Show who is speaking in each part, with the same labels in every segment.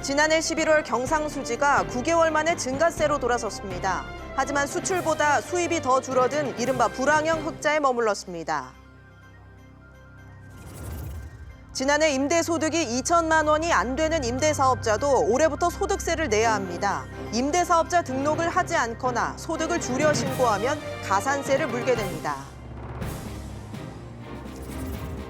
Speaker 1: 지난해 11월 경상수지가 9개월 만에 증가세로 돌아섰습니다. 하지만 수출보다 수입이 더 줄어든 이른바 불황형 흑자에 머물렀습니다. 지난해 임대소득이 2천만 원이 안 되는 임대사업자도 올해부터 소득세를 내야 합니다. 임대사업자 등록을 하지 않거나 소득을 줄여 신고하면 가산세를 물게 됩니다.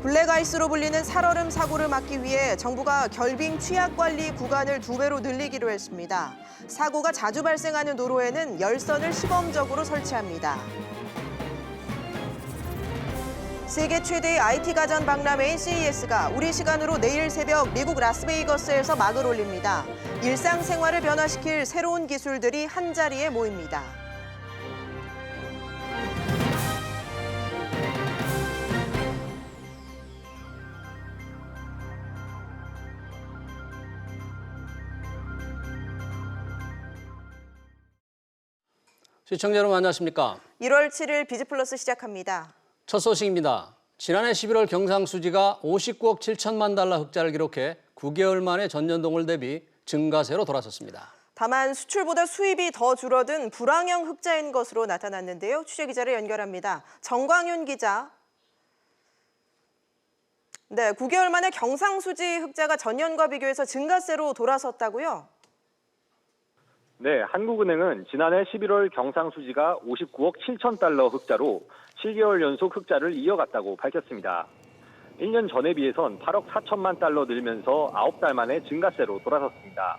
Speaker 1: 블랙아이스로 불리는 살얼음 사고를 막기 위해 정부가 결빙 취약관리 구간을 2배로 늘리기로 했습니다. 사고가 자주 발생하는 도로에는 열선을 시범적으로 설치합니다. 세계 최대의 IT 가전 박람회인 CES가 우리 시간으로 내일 새벽 미국 라스베이거스에서 막을 올립니다. 일상생활을 변화시킬 새로운 기술들이 한자리에 모입니다.
Speaker 2: 시청자 여러분 안녕하십니까?
Speaker 1: 1월 7일 비즈플러스 시작합니다.
Speaker 2: 첫 소식입니다. 지난해 11월 경상수지가 59억 7천만 달러 흑자를 기록해 9개월 만에 전년 동월 대비 증가세로 돌아섰습니다.
Speaker 1: 다만 수출보다 수입이 더 줄어든 불황형 흑자인 것으로 나타났는데요. 취재기자를 연결합니다. 정광윤 기자. 네, 9개월 만에 경상수지 흑자가 전년과 비교해서 증가세로 돌아섰다고요?
Speaker 3: 네, 한국은행은 지난해 11월 경상수지가 59억 7천 달러 흑자로 7개월 연속 흑자를 이어갔다고 밝혔습니다. 1년 전에 비해선 8억 4천만 달러 늘면서 9달 만에 증가세로 돌아섰습니다.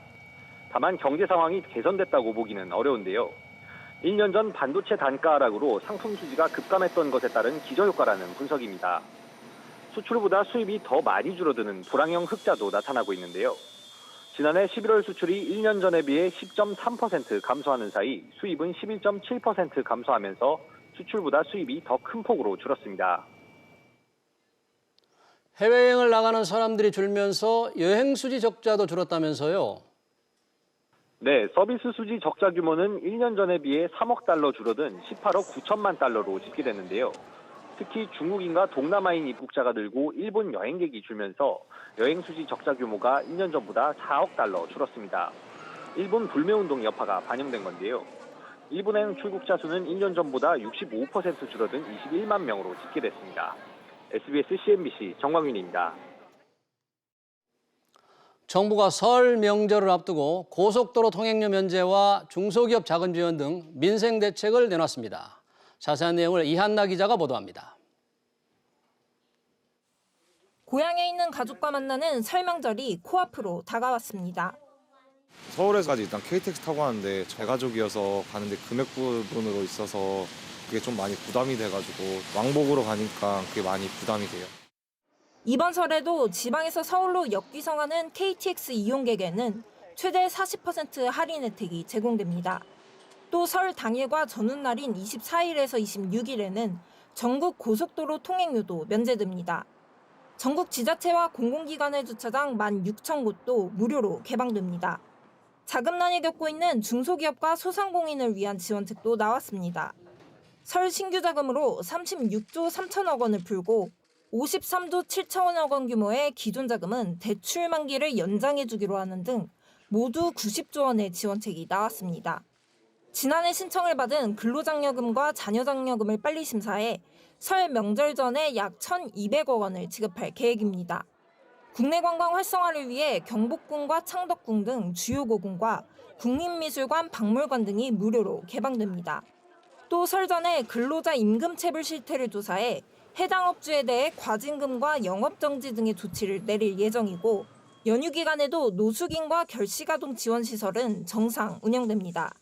Speaker 3: 다만 경제 상황이 개선됐다고 보기는 어려운데요. 1년 전 반도체 단가 하락으로 상품 수지가 급감했던 것에 따른 기저효과라는 분석입니다. 수출보다 수입이 더 많이 줄어드는 불황형 흑자도 나타나고 있는데요. 지난해 11월 수출이 1년 전에 비해 10.3% 감소하는 사이 수입은 11.7% 감소하면서 수출보다 수입이 더 큰 폭으로 줄었습니다.
Speaker 2: 해외여행을 나가는 사람들이 줄면서 여행 수지 적자도 줄었다면서요?
Speaker 3: 네, 서비스 수지 적자 규모는 1년 전에 비해 3억 달러 줄어든 18억 9천만 달러로 집계됐는데요. 특히 중국인과 동남아인 입국자가 늘고 일본 여행객이 줄면서 여행 수지 적자 규모가 1년 전보다 4억 달러 줄었습니다. 일본 불매운동 여파가 반영된 건데요. 일본행 출국자 수는 1년 전보다 65% 줄어든 21만 명으로 집계됐습니다. SBS CNBC 정광윤입니다.
Speaker 2: 정부가 설 명절을 앞두고 고속도로 통행료 면제와 중소기업 자금 지원 등 민생 대책을 내놨습니다. 자세한 내용을 이한나 기자가 보도합니다.
Speaker 4: 고향에 있는 가족과 만나는 설 명절이 코앞으로 다가왔습니다.
Speaker 5: 서울에서까지 일단 KTX 타고 가는데 제 가족이어서 가는데 금액 부분으로 있어서 그게 좀 많이 부담이 돼가지고 왕복으로 가니까 그게 많이 부담이 돼요.
Speaker 4: 이번 설에도 지방에서 서울로 역귀성하는 KTX 이용객에는 최대 40% 할인 혜택이 제공됩니다. 또 설 당일과 전후날인 24일에서 26일에는 전국 고속도로 통행료도 면제됩니다. 전국 지자체와 공공기관의 주차장 16,000곳도 무료로 개방됩니다. 자금난을 겪고 있는 중소기업과 소상공인을 위한 지원책도 나왔습니다. 설 신규 자금으로 36조 3천억 원을 풀고 53조 7천억 원 규모의 기존 자금은 대출 만기를 연장해주기로 하는 등 모두 90조 원의 지원책이 나왔습니다. 지난해 신청을 받은 근로장려금과 자녀장려금을 빨리 심사해 설 명절 전에 약 1,200억 원을 지급할 계획입니다. 국내 관광 활성화를 위해 경복궁과 창덕궁 등 주요 고궁과 국립미술관, 박물관 등이 무료로 개방됩니다. 또 설 전에 근로자 임금체불 실태를 조사해 해당 업주에 대해 과징금과 영업정지 등의 조치를 내릴 예정이고 연휴 기간에도 노숙인과 결식아동 지원시설은 정상 운영됩니다.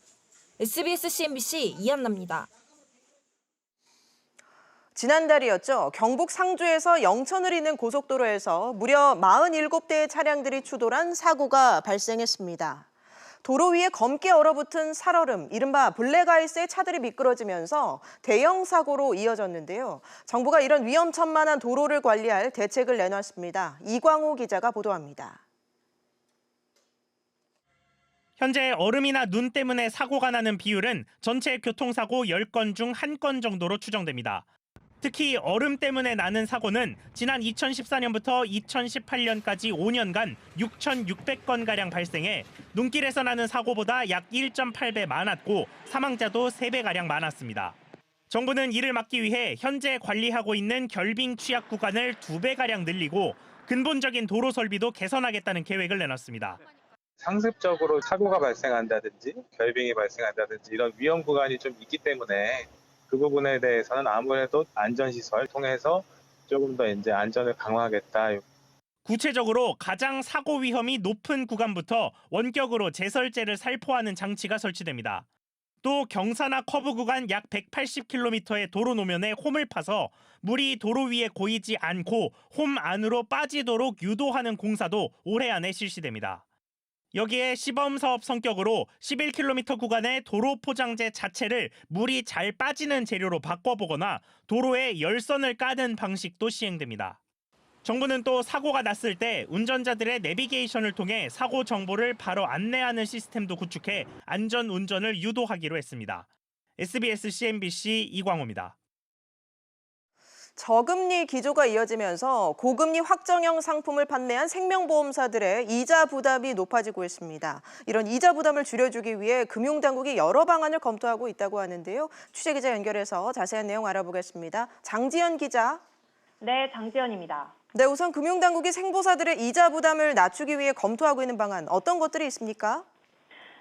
Speaker 4: SBS CNBC 이한나입니다.
Speaker 1: 지난달이었죠. 경북 상주에서 영천을 잇는 고속도로에서 무려 47대의 차량들이 추돌한 사고가 발생했습니다. 도로 위에 검게 얼어붙은 살얼음, 이른바 블랙아이스의 차들이 미끄러지면서 대형 사고로 이어졌는데요. 정부가 이런 위험천만한 도로를 관리할 대책을 내놨습니다. 이광호 기자가 보도합니다.
Speaker 6: 현재 얼음이나 눈 때문에 사고가 나는 비율은 전체 교통사고 10건 중 1건 정도로 추정됩니다. 특히 얼음 때문에 나는 사고는 지난 2014년부터 2018년까지 5년간 6,600건가량 발생해 눈길에서 나는 사고보다 약 1.8배 많았고 사망자도 3배가량 많았습니다. 정부는 이를 막기 위해 현재 관리하고 있는 결빙 취약 구간을 2배가량 늘리고 근본적인 도로 설비도 개선하겠다는 계획을 내놨습니다.
Speaker 7: 상습적으로 사고가 발생한다든지 결빙이 발생한다든지 이런 위험 구간이 좀 있기 때문에 그 부분에 대해서는 아무래도 안전시설 통해서 조금 더 이제 안전을 강화하겠다.
Speaker 6: 구체적으로 가장 사고 위험이 높은 구간부터 원격으로 제설제를 살포하는 장치가 설치됩니다. 또 경사나 커브 구간 약 180km의 도로 노면에 홈을 파서 물이 도로 위에 고이지 않고 홈 안으로 빠지도록 유도하는 공사도 올해 안에 실시됩니다. 여기에 시범 사업 성격으로 11km 구간의 도로 포장재 자체를 물이 잘 빠지는 재료로 바꿔보거나 도로에 열선을 까는 방식도 시행됩니다. 정부는 또 사고가 났을 때 운전자들의 내비게이션을 통해 사고 정보를 바로 안내하는 시스템도 구축해 안전 운전을 유도하기로 했습니다. SBS CNBC 이광호입니다.
Speaker 1: 저금리 기조가 이어지면서 고금리 확정형 상품을 판매한 생명보험사들의 이자 부담이 높아지고 있습니다. 이런 이자 부담을 줄여주기 위해 금융당국이 여러 방안을 검토하고 있다고 하는데요. 취재기자 연결해서 자세한 내용 알아보겠습니다. 장지연 기자.
Speaker 8: 네, 장지연입니다.
Speaker 1: 네, 우선 금융당국이 생보사들의 이자 부담을 낮추기 위해 검토하고 있는 방안 어떤 것들이 있습니까?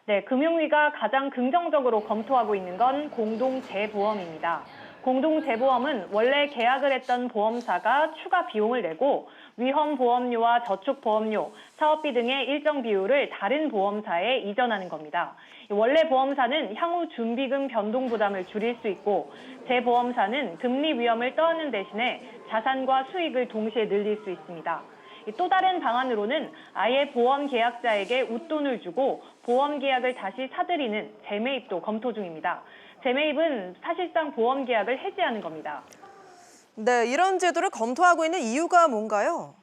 Speaker 8: 네, 금융위가 가장 긍정적으로 검토하고 있는 건 공동재보험입니다. 공동재보험은 원래 계약을 했던 보험사가 추가 비용을 내고 위험보험료와 저축보험료, 사업비 등의 일정 비율을 다른 보험사에 이전하는 겁니다. 원래 보험사는 향후 준비금 변동 부담을 줄일 수 있고 재보험사는 금리 위험을 떠안는 대신에 자산과 수익을 동시에 늘릴 수 있습니다. 또 다른 방안으로는 아예 보험 계약자에게 웃돈을 주고 보험 계약을 다시 사들이는 재매입도 검토 중입니다. 재매입은 사실상 보험 계약을 해지하는 겁니다.
Speaker 1: 네, 이런 제도를 검토하고 있는 이유가 뭔가요?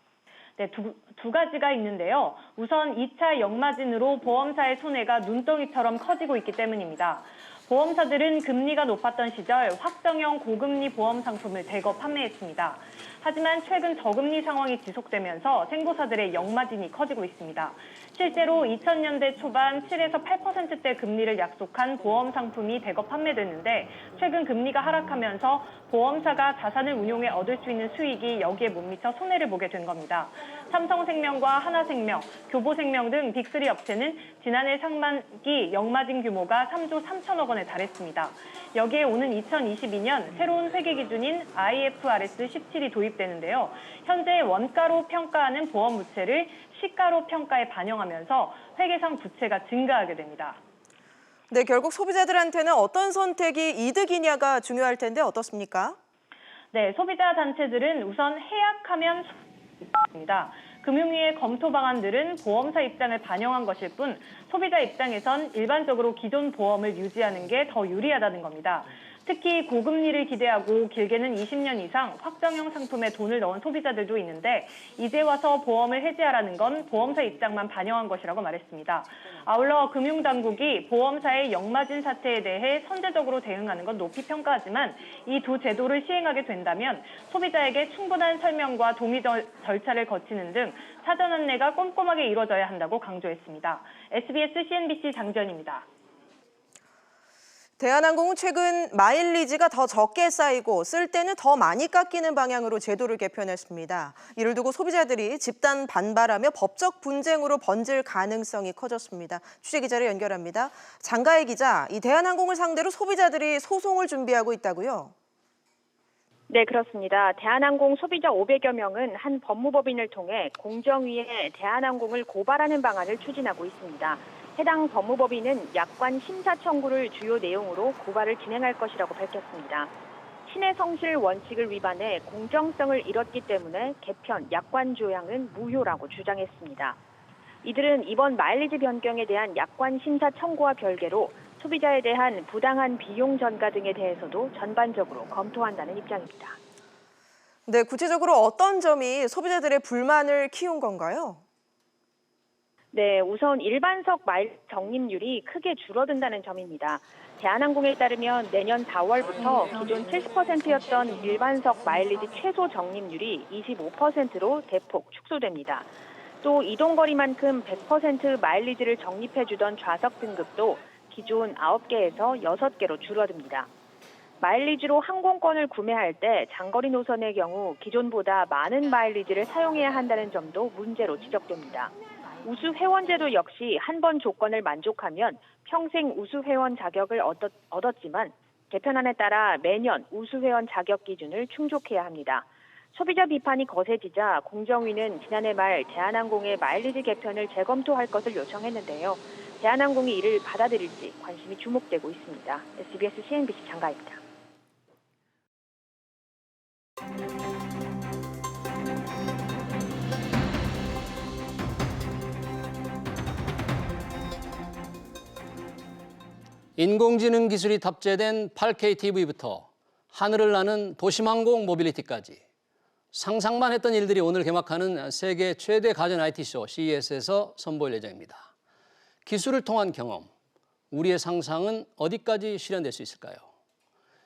Speaker 8: 네, 두 가지가 있는데요. 우선 2차 역마진으로 보험사의 손해가 눈덩이처럼 커지고 있기 때문입니다. 보험사들은 금리가 높았던 시절 확정형 고금리 보험 상품을 대거 판매했습니다. 하지만 최근 저금리 상황이 지속되면서 생보사들의 역마진이 커지고 있습니다. 실제로 2000년대 초반 7에서 8%대 금리를 약속한 보험 상품이 대거 판매됐는데 최근 금리가 하락하면서 보험사가 자산을 운용해 얻을 수 있는 수익이 여기에 못 미쳐 손해를 보게 된 겁니다. 삼성생명과 하나생명, 교보생명 등 빅3 업체는 지난해 상반기 역마진 규모가 3조 3천억 원에 달했습니다. 여기에 오는 2022년 새로운 회계 기준인 IFRS 17이 도입되는데요. 현재 원가로 평가하는 보험 부채를 시가로 평가에 반영하면서 회계상 부채가 증가하게 됩니다.
Speaker 1: 네, 결국 소비자들한테는 어떤 선택이 이득이냐가 중요할 텐데 어떻습니까?
Speaker 8: 네, 소비자 단체들은 우선 해약하면 있습니다. 금융위의 검토 방안들은 보험사 입장을 반영한 것일 뿐 소비자 입장에선 일반적으로 기존 보험을 유지하는 게 더 유리하다는 겁니다. 특히 고금리를 기대하고 길게는 20년 이상 확정형 상품에 돈을 넣은 소비자들도 있는데 이제 와서 보험을 해지하라는 건 보험사 입장만 반영한 것이라고 말했습니다. 아울러 금융당국이 보험사의 역마진 사태에 대해 선제적으로 대응하는 건 높이 평가하지만 이 두 제도를 시행하게 된다면 소비자에게 충분한 설명과 동의 절차를 거치는 등 사전 안내가 꼼꼼하게 이루어져야 한다고 강조했습니다. SBS CNBC 장지연입니다.
Speaker 1: 대한항공은 최근 마일리지가 더 적게 쌓이고 쓸 때는 더 많이 깎이는 방향으로 제도를 개편했습니다. 이를 두고 소비자들이 집단 반발하며 법적 분쟁으로 번질 가능성이 커졌습니다. 취재기자를 연결합니다. 장가혜 기자, 이 대한항공을 상대로 소비자들이 소송을 준비하고 있다고요?
Speaker 9: 네, 그렇습니다. 대한항공 소비자 500여 명은 한 법무법인을 통해 공정위에 대한항공을 고발하는 방안을 추진하고 있습니다. 해당 법무법인은 약관 심사 청구를 주요 내용으로 고발을 진행할 것이라고 밝혔습니다. 신의 성실 원칙을 위반해 공정성을 잃었기 때문에 개편 약관 조항은 무효라고 주장했습니다. 이들은 이번 마일리지 변경에 대한 약관 심사 청구와 별개로 소비자에 대한 부당한 비용 전가 등에 대해서도 전반적으로 검토한다는 입장입니다.
Speaker 1: 네, 구체적으로 어떤 점이 소비자들의 불만을 키운 건가요?
Speaker 9: 네, 우선 일반석 마일 적립률이 크게 줄어든다는 점입니다. 대한항공에 따르면 내년 4월부터 기존 70%였던 일반석 마일리지 최소 적립률이 25%로 대폭 축소됩니다. 또 이동거리만큼 100% 마일리지를 적립해주던 좌석 등급도 기존 9개에서 6개로 줄어듭니다. 마일리지로 항공권을 구매할 때 장거리 노선의 경우 기존보다 많은 마일리지를 사용해야 한다는 점도 문제로 지적됩니다. 우수 회원제도 역시 한 번 조건을 만족하면 평생 우수 회원 자격을 얻었지만 개편안에 따라 매년 우수 회원 자격 기준을 충족해야 합니다. 소비자 비판이 거세지자 공정위는 지난해 말 대한항공의 마일리지 개편을 재검토할 것을 요청했는데요. 대한항공이 이를 받아들일지 관심이 주목되고 있습니다. SBS CNBC 장가입니다.
Speaker 2: 인공지능 기술이 탑재된 8K TV부터 하늘을 나는 도심항공 모빌리티까지 상상만 했던 일들이 오늘 개막하는 세계 최대 가전 IT쇼 CES에서 선보일 예정입니다. 기술을 통한 경험, 우리의 상상은 어디까지 실현될 수 있을까요?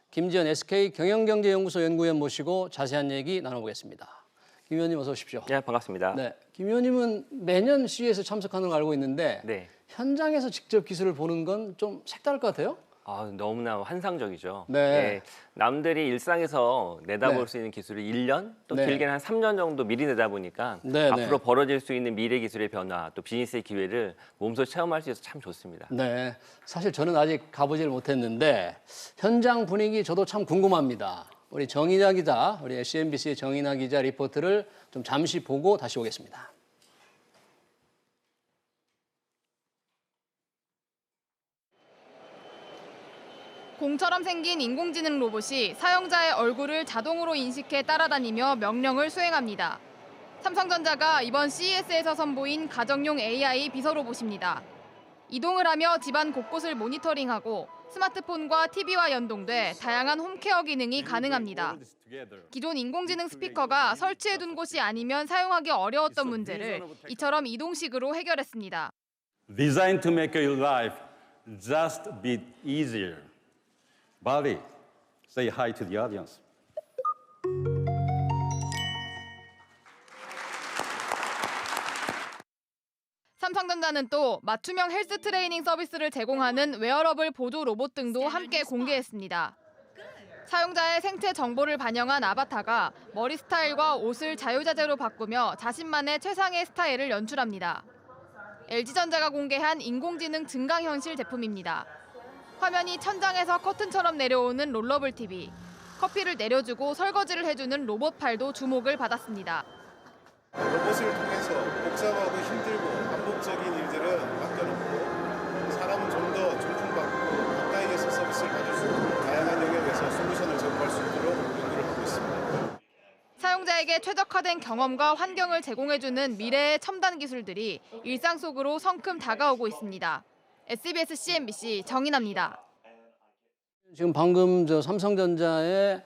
Speaker 2: 김지연 SK 경영경제연구소 연구위원 모시고 자세한 얘기 나눠보겠습니다. 김 의원님 어서 오십시오.
Speaker 10: 네, 반갑습니다.
Speaker 2: 네, 김 의원님은 매년 CES 참석하는 걸 알고 있는데
Speaker 10: 네.
Speaker 2: 현장에서 직접 기술을 보는 건 좀 색다를 것 같아요?
Speaker 10: 너무나 환상적이죠.
Speaker 2: 네.
Speaker 10: 예, 남들이 일상에서 내다볼
Speaker 2: 네.
Speaker 10: 수 있는 기술을 1년, 또
Speaker 2: 네.
Speaker 10: 길게는 한 3년 정도 미리 내다보니까
Speaker 2: 네,
Speaker 10: 앞으로
Speaker 2: 네.
Speaker 10: 벌어질 수 있는 미래 기술의 변화, 또 비즈니스의 기회를 몸소 체험할 수 있어서 참 좋습니다.
Speaker 2: 네, 사실 저는 아직 가보질 못했는데 현장 분위기 저도 참 궁금합니다. 우리 정인아 기자, 우리 CNBC의 정인아 기자 리포트를 좀 잠시 보고 다시 오겠습니다.
Speaker 11: 공처럼 생긴 인공지능 로봇이 사용자의 얼굴을 자동으로 인식해 따라다니며 명령을 수행합니다. 삼성전자가 이번 CES에서 선보인 가정용 AI 비서 로봇입니다. 이동을 하며 집안 곳곳을 모니터링하고 스마트폰과 TV와 연동돼 다양한 홈케어 기능이 가능합니다. 기존 인공지능 스피커가 설치해둔 곳이 아니면 사용하기 어려웠던 문제를 이처럼 이동식으로 해결했습니다.
Speaker 12: Designed to make your life just a bit easier. Bali, say hi to the audience.
Speaker 11: 삼성전자는 또 맞춤형 헬스 트레이닝 서비스를 제공하는 웨어러블 보조 로봇 등도 함께 공개했습니다. 사용자의 생체 정보를 반영한 아바타가 머리 스타일과 옷을 자유자재로 바꾸며 자신만의 최상의 스타일을 연출합니다. LG전자가 공개한 인공지능 증강현실 제품입니다. 화면이 천장에서 커튼처럼 내려오는 롤러블 TV, 커피를 내려주고 설거지를 해주는 로봇 팔도 주목을 받았습니다.
Speaker 13: 로봇을 통해서 복잡하고 힘들고 반복적인 일들은 맡겨놓고 사람은 좀 더 존중받고 가까이에서 서비스를 받을 수 있고 다양한 영역에서 솔루션을 제공할 수 있도록 연구를 하고 있습니다.
Speaker 11: 사용자에게 최적화된 경험과 환경을 제공해주는 미래의 첨단 기술들이 일상 속으로 성큼 다가오고 있습니다. SBS CNBC 정인아입니다.
Speaker 2: 지금 방금 저 삼성전자의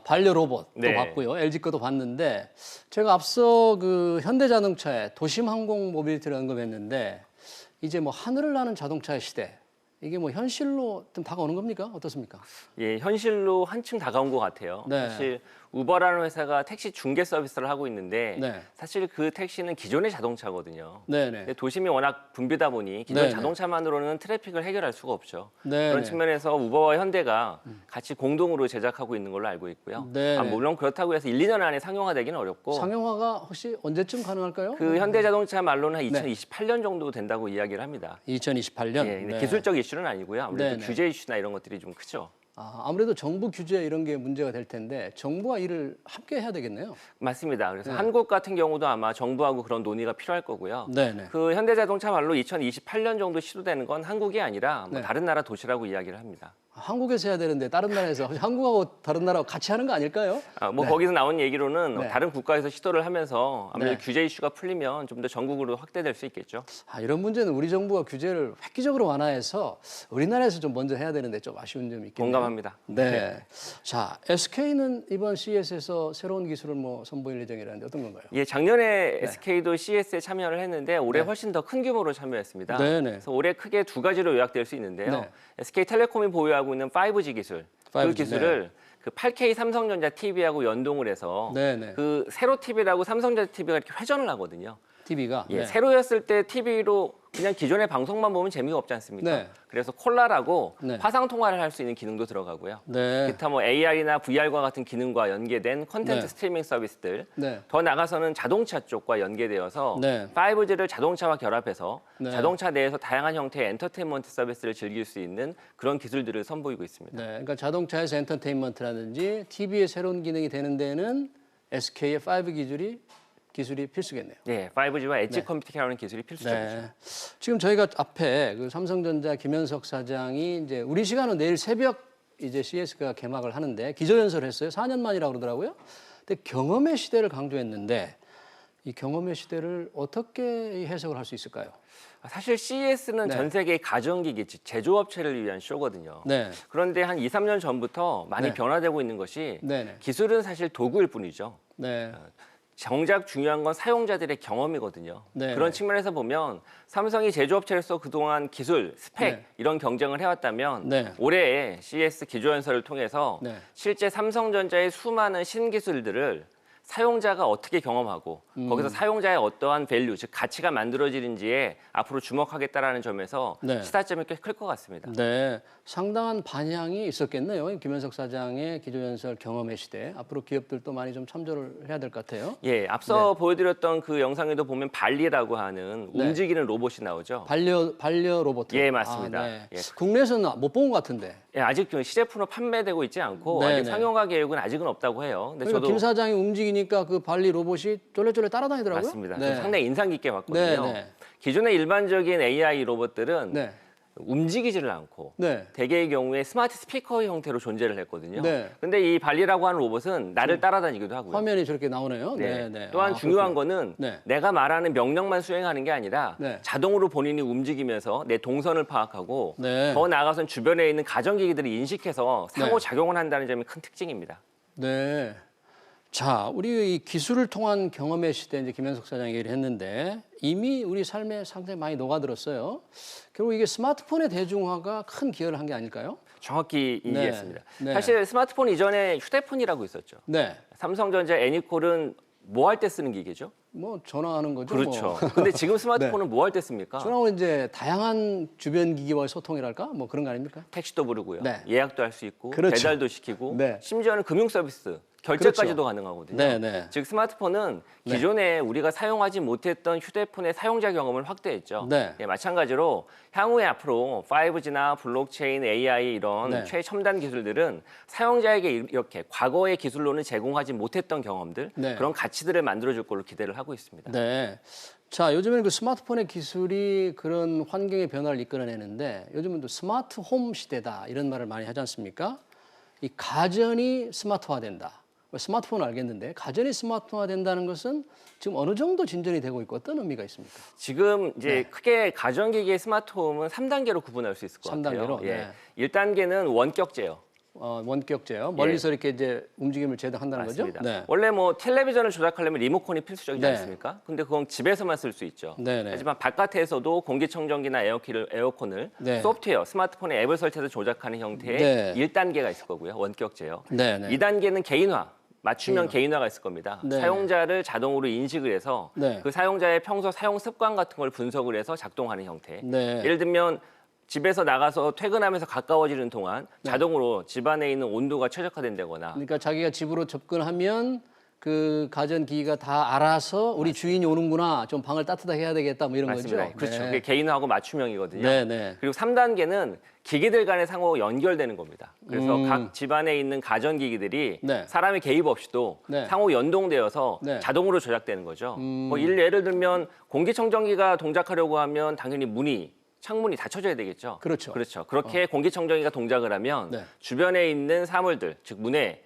Speaker 2: 반려 로봇도
Speaker 10: 네.
Speaker 2: 봤고요. LG 거도 봤는데 제가 앞서 그 현대자동차의 도심항공 모빌리티를 언급했는데 이제 뭐 하늘을 나는 자동차의 시대 이게 뭐 현실로 좀 다가오는 겁니까? 어떻습니까?
Speaker 10: 예, 현실로 한층 다가온 것 같아요.
Speaker 2: 네.
Speaker 10: 사실 우버라는 회사가 택시 중개 서비스를 하고 있는데
Speaker 2: 네.
Speaker 10: 사실 그 택시는 기존의 자동차거든요.
Speaker 2: 네네.
Speaker 10: 근데 도심이 워낙 붐비다 보니 기존
Speaker 2: 네네.
Speaker 10: 자동차만으로는 트래픽을 해결할 수가 없죠.
Speaker 2: 네네.
Speaker 10: 그런 측면에서 우버와 현대가 같이 공동으로 제작하고 있는 걸로 알고 있고요.
Speaker 2: 네네.
Speaker 10: 물론 그렇다고 해서 1, 2년 안에 상용화되기는 어렵고
Speaker 2: 상용화가 혹시 언제쯤 가능할까요?
Speaker 10: 그 현대자동차 말로는 한 2028년 정도 된다고 이야기를 합니다.
Speaker 2: 2028년.
Speaker 10: 예, 근데
Speaker 2: 네.
Speaker 10: 기술적 이슈는 아니고요. 아무래도
Speaker 2: 네네.
Speaker 10: 규제 이슈나 이런 것들이 좀 크죠.
Speaker 2: 아무래도 정부 규제 이런 게 문제가 될 텐데 정부와 일을 함께 해야 되겠네요.
Speaker 10: 맞습니다. 그래서
Speaker 2: 네.
Speaker 10: 한국 같은 경우도 아마 정부하고 그런 논의가 필요할 거고요.
Speaker 2: 네네.
Speaker 10: 그 현대자동차 말로 2028년 정도 시도되는 건 한국이 아니라 뭐
Speaker 2: 네.
Speaker 10: 다른 나라 도시라고 이야기를 합니다.
Speaker 2: 한국에서 해야 되는데 다른 나라에서 한국하고 다른 나라하고 같이 하는 거 아닐까요?
Speaker 10: 뭐
Speaker 2: 네.
Speaker 10: 거기서 나온 얘기로는
Speaker 2: 네.
Speaker 10: 다른 국가에서 시도를 하면서 아무래도
Speaker 2: 네.
Speaker 10: 규제 이슈가 풀리면 좀 더 전국으로 확대될 수 있겠죠.
Speaker 2: 이런 문제는 우리 정부가 규제를 획기적으로 완화해서 우리나라에서 좀 먼저 해야 되는데 좀 아쉬운 점이 있겠네요.
Speaker 10: 공감합니다.
Speaker 2: 네. 자, SK는 이번 CES에서 새로운 기술을 뭐 선보일 예정이라는데 어떤 건가요?
Speaker 10: 예, 작년에 SK도 CES에 참여를 했는데 올해
Speaker 2: 네.
Speaker 10: 훨씬 더 큰 규모로 참여했습니다.
Speaker 2: 네네.
Speaker 10: 그래서 올해 크게 두 가지로 요약될 수 있는데요.
Speaker 2: 네.
Speaker 10: SK텔레콤이 보유하고 있는 5G 기술,
Speaker 2: 5G,
Speaker 10: 그 기술을 그 8K 삼성전자 TV하고 연동을 해서
Speaker 2: 네네.
Speaker 10: 그 세로 TV라고 삼성전자 TV가 이렇게 회전을 하거든요.
Speaker 2: TV가
Speaker 10: 예, 세로였을 때 TV로 그냥 기존의 방송만 보면 재미가 없지 않습니까?
Speaker 2: 네.
Speaker 10: 그래서 콜라라고
Speaker 2: 네.
Speaker 10: 화상 통화를 할 수 있는 기능도 들어가고요.
Speaker 2: 네.
Speaker 10: 기타 뭐 AR이나 VR과 같은 기능과 연계된 콘텐츠
Speaker 2: 네.
Speaker 10: 스트리밍 서비스들,
Speaker 2: 네.
Speaker 10: 더 나가서는 자동차 쪽과 연계되어서
Speaker 2: 네.
Speaker 10: 5G를 자동차와 결합해서
Speaker 2: 네.
Speaker 10: 자동차 내에서 다양한 형태의 엔터테인먼트 서비스를 즐길 수 있는 그런 기술들을 선보이고 있습니다.
Speaker 2: 네. 그러니까 자동차에서 엔터테인먼트라든지 TV의 새로운 기능이 되는 데는 SK의 5 기술이 필수겠네요.
Speaker 10: 네, 5G와 엣지
Speaker 2: 네.
Speaker 10: 컴퓨팅이라는 기술이 필수적이죠.
Speaker 2: 네. 지금 저희가 앞에 그 삼성전자 김현석 사장이 이제 우리 시간은 내일 새벽 이제 CES가 개막을 하는데 기조연설을 했어요. 4년 만이라고 그러더라고요. 근데 경험의 시대를 강조했는데 이 경험의 시대를 어떻게 해석을 할 수 있을까요?
Speaker 10: 사실 CES는
Speaker 2: 네.
Speaker 10: 전 세계 가전기기, 제조업체를 위한 쇼거든요.
Speaker 2: 네.
Speaker 10: 그런데 한 2, 3년 전부터 많이
Speaker 2: 네.
Speaker 10: 변화되고 있는 것이
Speaker 2: 네네.
Speaker 10: 기술은 사실 도구일 뿐이죠.
Speaker 2: 네.
Speaker 10: 정작 중요한 건 사용자들의 경험이거든요.
Speaker 2: 네.
Speaker 10: 그런 측면에서 보면 삼성이 제조업체로서 그동안 기술, 스펙
Speaker 2: 네.
Speaker 10: 이런 경쟁을 해왔다면
Speaker 2: 네.
Speaker 10: 올해 CES 기조연설을 통해서
Speaker 2: 네.
Speaker 10: 실제 삼성전자의 수많은 신기술들을 사용자가 어떻게 경험하고 거기서 사용자의 어떠한 밸류, 즉 가치가 만들어지는지에 앞으로 주목하겠다라는 점에서
Speaker 2: 네.
Speaker 10: 시사점이 꽤 클 것 같습니다.
Speaker 2: 네, 상당한 반향이 있었겠네요. 김현석 사장의 기조연설 경험의 시대. 앞으로 기업들도 많이 좀 참조를 해야 될 것 같아요.
Speaker 10: 예, 앞서 보여드렸던 그 영상에도 보면 발리라고 하는
Speaker 2: 네.
Speaker 10: 움직이는 로봇이 나오죠.
Speaker 2: 반려 로봇.
Speaker 10: 예, 맞습니다.
Speaker 2: 네.
Speaker 10: 예.
Speaker 2: 국내에서는 못 본 것 같은데.
Speaker 10: 예, 아직 시제품으로 판매되고 있지 않고
Speaker 2: 네,
Speaker 10: 아직
Speaker 2: 네.
Speaker 10: 상용화 계획은 아직은 없다고 해요. 근데
Speaker 2: 그러니까
Speaker 10: 저도
Speaker 2: 김 사장이 움직이니까 그 발리 로봇이 쫄래쫄래 따라다니더라고요.
Speaker 10: 맞습니다.
Speaker 2: 네.
Speaker 10: 좀 상당히 인상 깊게 봤거든요.
Speaker 2: 네, 네.
Speaker 10: 기존의 일반적인 AI 로봇들은
Speaker 2: 네.
Speaker 10: 움직이지를 않고
Speaker 2: 네.
Speaker 10: 대개의 경우에 스마트 스피커 형태로 존재를 했거든요.
Speaker 2: 네.
Speaker 10: 근데 이 발리라고 하는 로봇은 나를 따라다니기도 하고요.
Speaker 2: 화면이 저렇게 나오네요.
Speaker 10: 네.
Speaker 2: 네, 네.
Speaker 10: 또한
Speaker 2: 아,
Speaker 10: 중요한
Speaker 2: 그렇군요.
Speaker 10: 거는
Speaker 2: 네.
Speaker 10: 내가 말하는 명령만 수행하는 게 아니라
Speaker 2: 네.
Speaker 10: 자동으로 본인이 움직이면서 내 동선을 파악하고
Speaker 2: 네.
Speaker 10: 더 나아가서는 주변에 있는 가전기기들을 인식해서 상호작용을 한다는 점이 큰 특징입니다.
Speaker 2: 네. 자, 우리 이 기술을 통한 경험의 시대 이제 김현석 사장이 얘기를 했는데 이미 우리 삶에 상당히 많이 녹아들었어요. 결국 이게 스마트폰의 대중화가 큰 기여를 한 게 아닐까요?
Speaker 10: 정확히 인지했습니다.
Speaker 2: 네.
Speaker 10: 사실 스마트폰 이전에 휴대폰이라고 있었죠.
Speaker 2: 네.
Speaker 10: 삼성전자 애니콜은 뭐 할 때 쓰는 기계죠?
Speaker 2: 뭐 전화하는 거죠.
Speaker 10: 그렇죠.
Speaker 2: 뭐.
Speaker 10: 근데 지금 스마트폰은 뭐 할 때 씁니까?
Speaker 2: 전화는 이제 다양한 주변 기기와의 소통이랄까? 뭐 그런 거 아닙니까?
Speaker 10: 택시도 부르고요.
Speaker 2: 네.
Speaker 10: 예약도 할 수 있고
Speaker 2: 그렇죠.
Speaker 10: 배달도 시키고
Speaker 2: 네.
Speaker 10: 심지어는 금융 서비스, 결제까지도
Speaker 2: 그렇죠.
Speaker 10: 가능하거든요.
Speaker 2: 네, 네.
Speaker 10: 즉 스마트폰은
Speaker 2: 네.
Speaker 10: 기존에 우리가 사용하지 못했던 휴대폰의 사용자 경험을 확대했죠.
Speaker 2: 네.
Speaker 10: 예, 마찬가지로 향후에 앞으로 5G나 블록체인, AI 이런
Speaker 2: 네.
Speaker 10: 최첨단 기술들은 사용자에게 이렇게 과거의 기술로는 제공하지 못했던 경험들,
Speaker 2: 네.
Speaker 10: 그런 가치들을 만들어줄 걸로 기대를 하고 있습니다.
Speaker 2: 네. 자, 요즘에는 그 스마트폰의 기술이 그런 환경의 변화를 이끌어내는데 요즘은 또 스마트 홈 시대다 이런 말을 많이 하지 않습니까? 이 가전이 스마트화된다. 스마트폰은 알겠는데 가전이 스마트화된다는 것은 지금 어느 정도 진전이 되고 있고 어떤 의미가 있습니까?
Speaker 10: 지금 이제
Speaker 2: 네.
Speaker 10: 크게 가전기기의 스마트홈은 3단계로 구분할 수 있을 것
Speaker 2: 3단계로?
Speaker 10: 같아요. 예.
Speaker 2: 네.
Speaker 10: 1단계는 원격 제어.
Speaker 2: 원격 제어. 멀리서 이렇게 이제 움직임을 제어한다는 거죠?
Speaker 10: 맞습니다.
Speaker 2: 네.
Speaker 10: 원래 뭐 텔레비전을 조작하려면 리모컨이 필수적이지
Speaker 2: 네.
Speaker 10: 않습니까? 근데 그건 집에서만 쓸 수 있죠.
Speaker 2: 네, 네.
Speaker 10: 하지만 바깥에서도 공기청정기나 에어컨을
Speaker 2: 네.
Speaker 10: 소프트웨어, 스마트폰에 앱을 설치해서 조작하는 형태의
Speaker 2: 네.
Speaker 10: 1단계가 있을 거고요. 원격 제어.
Speaker 2: 네, 네.
Speaker 10: 2단계는 개인화. 맞춤형 개인화가 있을 겁니다.
Speaker 2: 네.
Speaker 10: 사용자를 자동으로 인식을 해서
Speaker 2: 네.
Speaker 10: 그 사용자의 평소 사용 습관 같은 걸 분석을 해서 작동하는 형태.
Speaker 2: 네.
Speaker 10: 예를 들면 집에서 나가서 퇴근하면서 가까워지는 동안 자동으로 집안에 있는 온도가 최적화된다거나
Speaker 2: 그러니까 자기가 집으로 접근하면 그 가전기기가 다 알아서 우리 주인이 오는구나, 좀 방을 따뜻하게 해야 되겠다 뭐 이런
Speaker 10: 맞습니다.
Speaker 2: 거죠?
Speaker 10: 그렇죠.
Speaker 2: 네.
Speaker 10: 그게 개인화하고 맞춤형이거든요.
Speaker 2: 네, 네.
Speaker 10: 그리고 3단계는 기기들 간의 상호 연결되는 겁니다. 그래서
Speaker 2: 음.
Speaker 10: 각 집안에 있는 가전기기들이
Speaker 2: 네.
Speaker 10: 사람의 개입 없이도
Speaker 2: 네.
Speaker 10: 상호 연동되어서
Speaker 2: 네.
Speaker 10: 자동으로 조작되는 거죠. 뭐 예를 들면 공기청정기가 동작하려고 하면 당연히 문이 창문이 닫혀져야 되겠죠.
Speaker 2: 그렇죠.
Speaker 10: 그렇죠. 그렇게 공기청정기가 동작을 하면
Speaker 2: 네.
Speaker 10: 주변에 있는 사물들, 즉 문에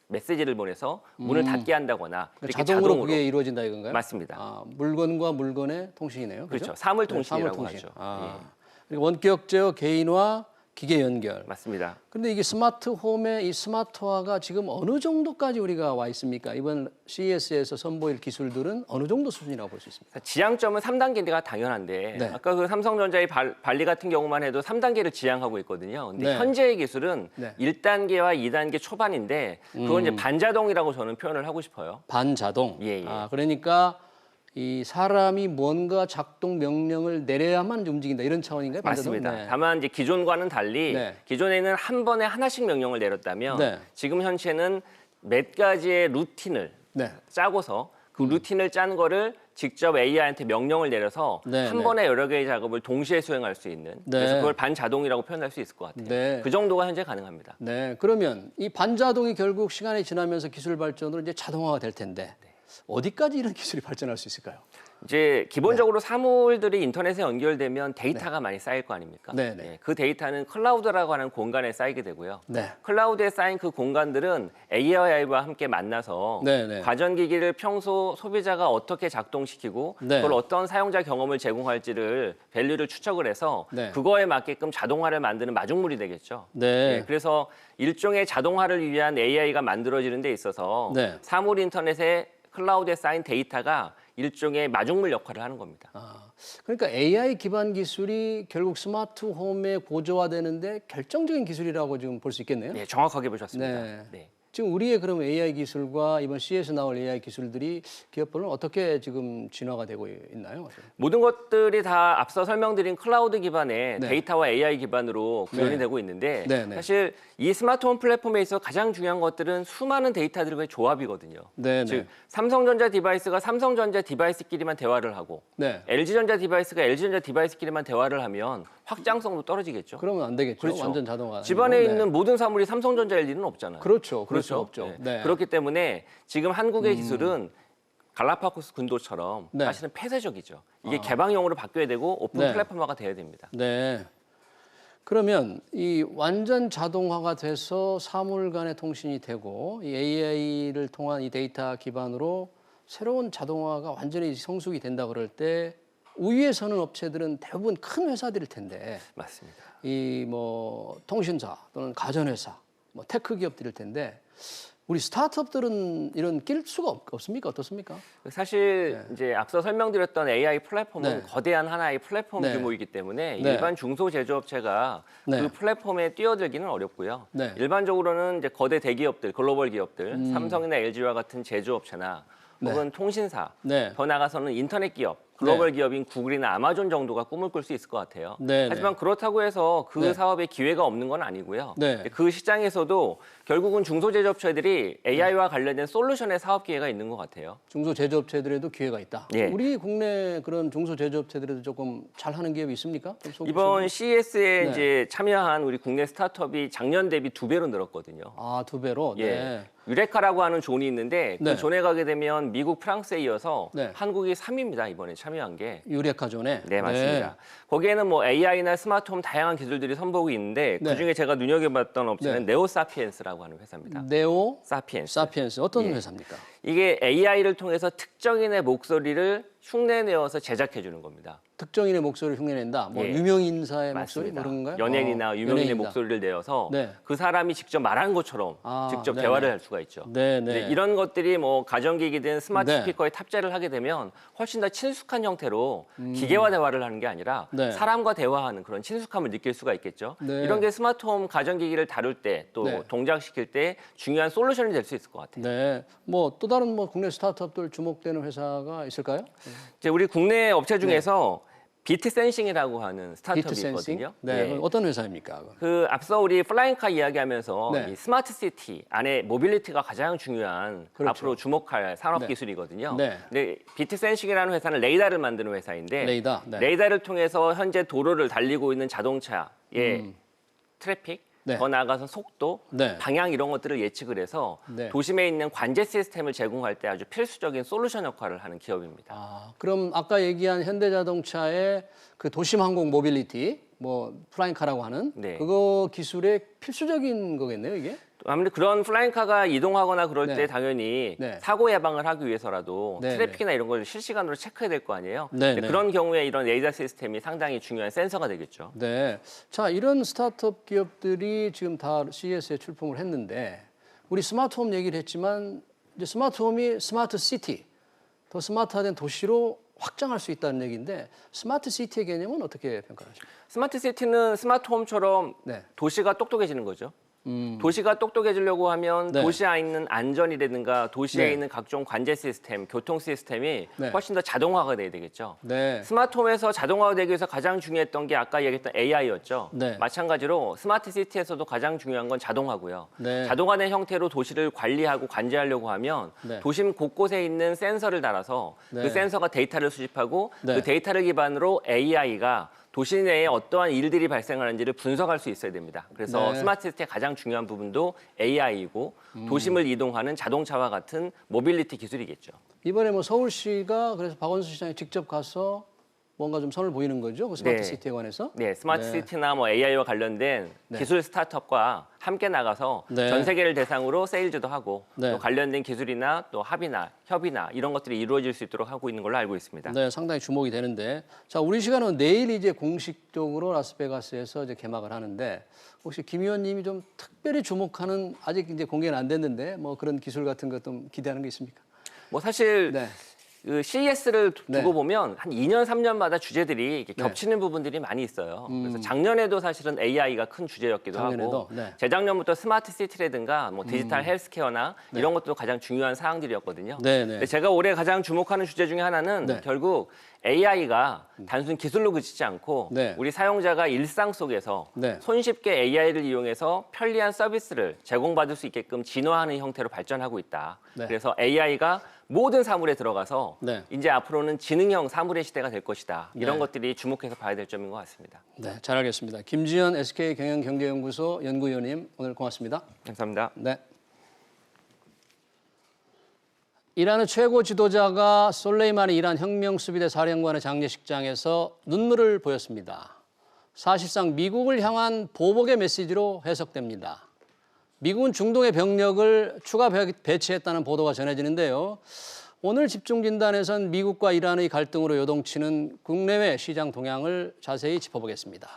Speaker 10: 메시지를 보내서 문을 닫게 한다거나
Speaker 2: 그러니까
Speaker 10: 이렇게
Speaker 2: 자동으로 그게 이루어진다 이건가요?
Speaker 10: 맞습니다.
Speaker 2: 아, 물건과 물건의 통신이네요.
Speaker 10: 그렇죠. 사물통신이라고
Speaker 2: 사물통신.
Speaker 10: 하죠.
Speaker 2: 아,
Speaker 10: 예.
Speaker 2: 그리고 원격 제어 개인화 기계 연결.
Speaker 10: 맞습니다.
Speaker 2: 그런데 이게 스마트홈의 이 스마트화가 지금 어느 정도까지 우리가 와 있습니까? 이번 CES에서 선보일 기술들은 어느 정도 수준이라고 볼 수 있습니까?
Speaker 10: 지향점은 3단계가 당연한데
Speaker 2: 네.
Speaker 10: 아까 그 삼성전자의 발리 같은 경우만 해도 3단계를 지향하고 있거든요. 근데
Speaker 2: 네.
Speaker 10: 현재의 기술은
Speaker 2: 네.
Speaker 10: 1단계와 2단계 초반인데 그건 이제 반자동이라고 저는 표현을 하고 싶어요.
Speaker 2: 반자동.
Speaker 10: 예, 예.
Speaker 2: 아, 그러니까 이 사람이 뭔가 작동 명령을 내려야만 움직인다 이런 차원인가요? 반자동?
Speaker 10: 맞습니다.
Speaker 2: 네.
Speaker 10: 다만 이제 기존과는 달리
Speaker 2: 네.
Speaker 10: 기존에는 한 번에 하나씩 명령을 내렸다면
Speaker 2: 네.
Speaker 10: 지금 현재는 몇 가지의 루틴을
Speaker 2: 네.
Speaker 10: 짜고서 그 루틴을 짠 거를 직접 AI한테 명령을 내려서
Speaker 2: 네,
Speaker 10: 한
Speaker 2: 네.
Speaker 10: 번에 여러 개의 작업을 동시에 수행할 수 있는
Speaker 2: 네.
Speaker 10: 그래서 그걸 반자동이라고 표현할 수 있을 것 같아요.
Speaker 2: 네.
Speaker 10: 그 정도가 현재 가능합니다.
Speaker 2: 네, 그러면 이 반자동이 결국 시간이 지나면서 기술 발전으로 이제 자동화가 될 텐데 어디까지 이런 기술이 발전할 수 있을까요?
Speaker 10: 이제 기본적으로 사물들이 인터넷에 연결되면 데이터가 많이 쌓일 거 아닙니까?
Speaker 2: 네, 네.
Speaker 10: 예, 그 데이터는 클라우드라고 하는 공간에 쌓이게 되고요.
Speaker 2: 네.
Speaker 10: 클라우드에 쌓인 그 공간들은 AI와 함께 만나서
Speaker 2: 네, 네.
Speaker 10: 가전기기를 평소 소비자가 어떻게 작동시키고
Speaker 2: 네.
Speaker 10: 그걸 어떤 사용자 경험을 제공할지를 밸류를 추적을 해서
Speaker 2: 네.
Speaker 10: 그거에 맞게끔 자동화를 만드는 마중물이 되겠죠.
Speaker 2: 네.
Speaker 10: 예, 그래서 일종의 자동화를 위한 AI가 만들어지는 데 있어서
Speaker 2: 네.
Speaker 10: 사물 인터넷에 클라우드에 쌓인 데이터가 일종의 마중물 역할을 하는 겁니다.
Speaker 2: 아, 그러니까 AI 기반 기술이 결국 스마트 홈에 고조화되는데 결정적인 기술이라고 지금 볼 수 있겠네요.
Speaker 10: 네, 정확하게 보셨습니다.
Speaker 2: 네.
Speaker 10: 네.
Speaker 2: 지금 우리의 그럼 AI 기술과 이번 CES 나올 AI 기술들이 기업별로 어떻게 지금 진화가 되고 있나요?
Speaker 10: 모든 것들이 다 앞서 설명드린 클라우드 기반의
Speaker 2: 네.
Speaker 10: 데이터와 AI 기반으로 구현이
Speaker 2: 네.
Speaker 10: 되고 있는데
Speaker 2: 네, 네.
Speaker 10: 사실 이 스마트홈 플랫폼에 있어 가장 중요한 것들은 수많은 데이터들의 조합이거든요.
Speaker 2: 네,
Speaker 10: 즉
Speaker 2: 네.
Speaker 10: 삼성전자 디바이스가 삼성전자 디바이스끼리만 대화를 하고
Speaker 2: 네.
Speaker 10: LG전자 디바이스가 LG전자 디바이스끼리만 대화를 하면 확장성도 떨어지겠죠.
Speaker 2: 그러면 안 되겠죠.
Speaker 10: 그렇죠.
Speaker 2: 완전 자동화.
Speaker 10: 집안에
Speaker 2: 네.
Speaker 10: 있는 모든 사물이 삼성전자일 리는 없잖아요.
Speaker 2: 그렇죠. 그럴 수 없죠.
Speaker 10: 네.
Speaker 2: 네.
Speaker 10: 그렇기 때문에 지금 한국의 기술은 갈라파고스 군도처럼
Speaker 2: 네.
Speaker 10: 사실은 폐쇄적이죠. 이게 개방형으로 바뀌어야 되고 오픈
Speaker 2: 네.
Speaker 10: 플랫폼화가 돼야 됩니다.
Speaker 2: 네. 그러면 이 완전 자동화가 돼서 사물 간의 통신이 되고 이 AI를 통한 이 데이터 기반으로 새로운 자동화가 완전히 성숙이 된다 그럴 때 우위에 서는 업체들은 대부분 큰 회사들일 텐데
Speaker 10: 맞습니다.
Speaker 2: 이 뭐 통신사 또는 가전회사, 뭐 테크 기업들일 텐데 우리 스타트업들은 이런 낄 수가 없습니까? 어떻습니까?
Speaker 10: 사실
Speaker 2: 네.
Speaker 10: 이제 앞서 설명드렸던 AI 플랫폼은
Speaker 2: 네.
Speaker 10: 거대한 하나의 플랫폼
Speaker 2: 네.
Speaker 10: 규모이기 때문에
Speaker 2: 네.
Speaker 10: 일반 중소 제조업체가
Speaker 2: 네.
Speaker 10: 그 플랫폼에 뛰어들기는 어렵고요.
Speaker 2: 네.
Speaker 10: 일반적으로는 이제 거대 대기업들, 글로벌 기업들, 삼성이나 LG와 같은 제조업체나 혹은 통신사,
Speaker 2: 네.
Speaker 10: 더 나아가서는 인터넷 기업, 글로벌 기업인 구글이나 아마존 정도가 꿈을 꿀 수 있을 것 같아요.
Speaker 2: 네,
Speaker 10: 하지만 그렇다고 해서 그
Speaker 2: 네.
Speaker 10: 사업에 기회가 없는 건 아니고요.
Speaker 2: 네.
Speaker 10: 그 시장에서도 결국은 중소제조업체들이 AI와 관련된 솔루션의 사업 기회가 있는 것 같아요.
Speaker 2: 중소 제조업체들에도 기회가 있다.
Speaker 10: 예.
Speaker 2: 우리 국내 그런 중소 제조업체들에도 조금 잘하는 기업이 있습니까? 좀 소개해
Speaker 10: 이번
Speaker 2: 주시면.
Speaker 10: CES에
Speaker 2: 네.
Speaker 10: 이제 참여한 우리 국내 스타트업이 작년 대비 2배로 늘었거든요.
Speaker 2: 아, 2배로.
Speaker 10: 예.
Speaker 2: 네.
Speaker 10: 유레카라고 하는 존이 있는데 그
Speaker 2: 네.
Speaker 10: 존에 가게 되면 미국, 프랑스에 이어서
Speaker 2: 네.
Speaker 10: 한국이 3위입니다. 이번에 참여한 게.
Speaker 2: 유레카존에.
Speaker 10: 네, 맞습니다. 거기에는 뭐 AI나 스마트홈 다양한 기술들이 선보이고 있는데
Speaker 2: 네.
Speaker 10: 그중에 제가 눈여겨봤던 업체는
Speaker 2: 네.
Speaker 10: 네오사피엔스라고 하는 회사입니다.
Speaker 2: 네오
Speaker 10: 사피엔스.
Speaker 2: 사피엔스 어떤
Speaker 10: 예.
Speaker 2: 회사입니까?
Speaker 10: 이게 AI를 통해서 특정인의 목소리를 흉내내어서 제작해 주는 겁니다.
Speaker 2: 특정인의 목소리를 흉내낸다. 뭐
Speaker 10: 예.
Speaker 2: 유명인사의 목소리
Speaker 10: 맞습니다.
Speaker 2: 뭐 그런 건가요?
Speaker 10: 연예인이나 유명인의
Speaker 2: 연예인이다.
Speaker 10: 목소리를 내어서
Speaker 2: 네.
Speaker 10: 그 사람이 직접 말하는 것처럼
Speaker 2: 아,
Speaker 10: 직접
Speaker 2: 네네.
Speaker 10: 대화를 할 수가 있죠.
Speaker 2: 네,
Speaker 10: 네,
Speaker 2: 네.
Speaker 10: 이런 것들이 뭐 가전기기든 스마트
Speaker 2: 네.
Speaker 10: 스피커에 탑재를 하게 되면 훨씬 더 친숙한 형태로 기계와 대화를 하는 게 아니라
Speaker 2: 네.
Speaker 10: 사람과 대화하는 그런 친숙함을 느낄 수가 있겠죠.
Speaker 2: 네.
Speaker 10: 이런 게 스마트홈 가전기기를 다룰 때 또
Speaker 2: 네.
Speaker 10: 동작시킬 때 중요한 솔루션이 될 수 있을 것 같아요.
Speaker 2: 네. 뭐 또 다른 뭐 국내 스타트업들 주목되는 회사가 있을까요?
Speaker 10: 이제 우리 국내 업체 중에서 비트센싱이라고 하는 스타트업이
Speaker 2: 비트센싱?
Speaker 10: 있거든요.
Speaker 2: 네.
Speaker 10: 예.
Speaker 2: 그건 어떤 회사입니까? 그건?
Speaker 10: 그 앞서 우리 플라잉카 이야기하면서
Speaker 2: 네.
Speaker 10: 이 스마트 시티 안에 모빌리티가 가장 중요한
Speaker 2: 그렇죠.
Speaker 10: 앞으로 주목할 산업
Speaker 2: 네.
Speaker 10: 기술이거든요.
Speaker 2: 네.
Speaker 10: 근데 비트센싱이라는 회사는 레이더를 만드는 회사인데
Speaker 2: 레이더. 네.
Speaker 10: 레이더를 통해서 현재 도로를 달리고 있는 자동차의 트래픽
Speaker 2: 네.
Speaker 10: 더 나아가서 속도,
Speaker 2: 네.
Speaker 10: 방향 이런 것들을 예측을 해서
Speaker 2: 네.
Speaker 10: 도심에 있는 관제 시스템을 제공할 때 아주 필수적인 솔루션 역할을 하는 기업입니다.
Speaker 2: 그럼 아까 얘기한 현대자동차의 그 도심항공 모빌리티, 뭐 플라잉카라고 하는
Speaker 10: 네.
Speaker 2: 그거 기술의 필수적인 거겠네요, 이게?
Speaker 10: 아무래도 그런 플라잉카가 이동하거나 그럴
Speaker 2: 네.
Speaker 10: 때 당연히
Speaker 2: 네.
Speaker 10: 사고 예방을 하기 위해서라도
Speaker 2: 네,
Speaker 10: 트래픽이나 이런 걸 실시간으로 체크해야 될 거 아니에요.
Speaker 2: 네,
Speaker 10: 근데
Speaker 2: 네.
Speaker 10: 그런 경우에 이런 레이더 시스템이 상당히 중요한 센서가 되겠죠.
Speaker 2: 네. 자, 이런 스타트업 기업들이 지금 다 CES에 출품을 했는데 우리 스마트홈 얘기를 했지만 이제 스마트홈이 스마트 시티, 더 스마트화된 도시로 확장할 수 있다는 얘기인데 스마트 시티의 개념은 어떻게 평가하십니까?
Speaker 10: 스마트 시티는 스마트홈처럼
Speaker 2: 네.
Speaker 10: 도시가 똑똑해지는 거죠. 도시가 똑똑해지려고 하면
Speaker 2: 네.
Speaker 10: 도시 안에 있는 안전이라든가 도시에
Speaker 2: 네.
Speaker 10: 있는 각종 관제 시스템, 교통 시스템이
Speaker 2: 네.
Speaker 10: 훨씬 더 자동화가 돼야 되겠죠.
Speaker 2: 네.
Speaker 10: 스마트홈에서 자동화가 되기 위해서 가장 중요했던 게 아까 얘기했던 AI였죠.
Speaker 2: 네.
Speaker 10: 마찬가지로 스마트 시티에서도 가장 중요한 건 자동화고요.
Speaker 2: 네.
Speaker 10: 자동화된 형태로 도시를 관리하고 관제하려고 하면
Speaker 2: 네.
Speaker 10: 도심 곳곳에 있는 센서를 달아서
Speaker 2: 네.
Speaker 10: 그 센서가 데이터를 수집하고
Speaker 2: 네.
Speaker 10: 그 데이터를 기반으로 AI가 도시 내에 어떠한 일들이 발생하는지를 분석할 수 있어야 됩니다. 그래서
Speaker 2: 네.
Speaker 10: 스마트 시티의 가장 중요한 부분도 AI이고 도심을 이동하는 자동차와 같은 모빌리티 기술이겠죠.
Speaker 2: 이번에 뭐 서울시가 그래서 박원순 시장이 직접 가서 뭔가 좀 선을 보이는 거죠, 그 스마트
Speaker 10: 네.
Speaker 2: 시티에 관해서?
Speaker 10: 네, 스마트
Speaker 2: 네.
Speaker 10: 시티나 뭐 AI와 관련된
Speaker 2: 네.
Speaker 10: 기술 스타트업과 함께 나가서
Speaker 2: 네.
Speaker 10: 전 세계를 대상으로 세일즈도 하고
Speaker 2: 네.
Speaker 10: 또 관련된 기술이나 또 합의나 협의나 이런 것들이 이루어질 수 있도록 하고 있는 걸로 알고 있습니다.
Speaker 2: 네, 상당히 주목이 되는데, 자, 우리 시간은 내일 이제 공식적으로 라스베가스에서 이제 개막을 하는데, 혹시 김 의원님이 좀 특별히 주목하는, 아직 이제 공개는 안 됐는데, 뭐 그런 기술 같은 것 좀 기대하는 게 있습니까?
Speaker 10: 뭐 사실
Speaker 2: 네.
Speaker 10: 그 CES를 두고
Speaker 2: 네.
Speaker 10: 보면 한 2년, 3년마다 주제들이 이렇게
Speaker 2: 네.
Speaker 10: 겹치는 부분들이 많이 있어요. 그래서 작년에도 사실은 AI가 큰 주제였기도
Speaker 2: 작년에도?
Speaker 10: 하고
Speaker 2: 네.
Speaker 10: 재작년부터 스마트 시티라든가 뭐 디지털 헬스케어나
Speaker 2: 네.
Speaker 10: 이런 것도 가장 중요한 사항들이었거든요.
Speaker 2: 네, 네.
Speaker 10: 근데 제가 올해 가장 주목하는 주제 중에 하나는
Speaker 2: 네.
Speaker 10: 결국 AI가 단순 기술로 그치지 않고
Speaker 2: 네.
Speaker 10: 우리 사용자가 일상 속에서
Speaker 2: 네.
Speaker 10: 손쉽게 AI를 이용해서 편리한 서비스를 제공받을 수 있게끔 진화하는 형태로 발전하고 있다.
Speaker 2: 네.
Speaker 10: 그래서 AI가 모든 사물에 들어가서
Speaker 2: 네.
Speaker 10: 이제 앞으로는 지능형 사물의 시대가 될 것이다. 이런
Speaker 2: 네.
Speaker 10: 것들이 주목해서 봐야 될 점인 것 같습니다.
Speaker 2: 네, 잘 알겠습니다. 김지현 SK 경영경제연구소 연구위원님, 오늘 고맙습니다.
Speaker 10: 감사합니다.
Speaker 2: 네. 이란의 최고 지도자가 솔레이마니 이란 혁명수비대 사령관의 장례식장에서 눈물을 보였습니다. 사실상 미국을 향한 보복의 메시지로 해석됩니다. 미국은 중동의 병력을 추가 배치했다는 보도가 전해지는데요. 오늘 집중진단에선 미국과 이란의 갈등으로 요동치는 국내외 시장 동향을 자세히 짚어보겠습니다.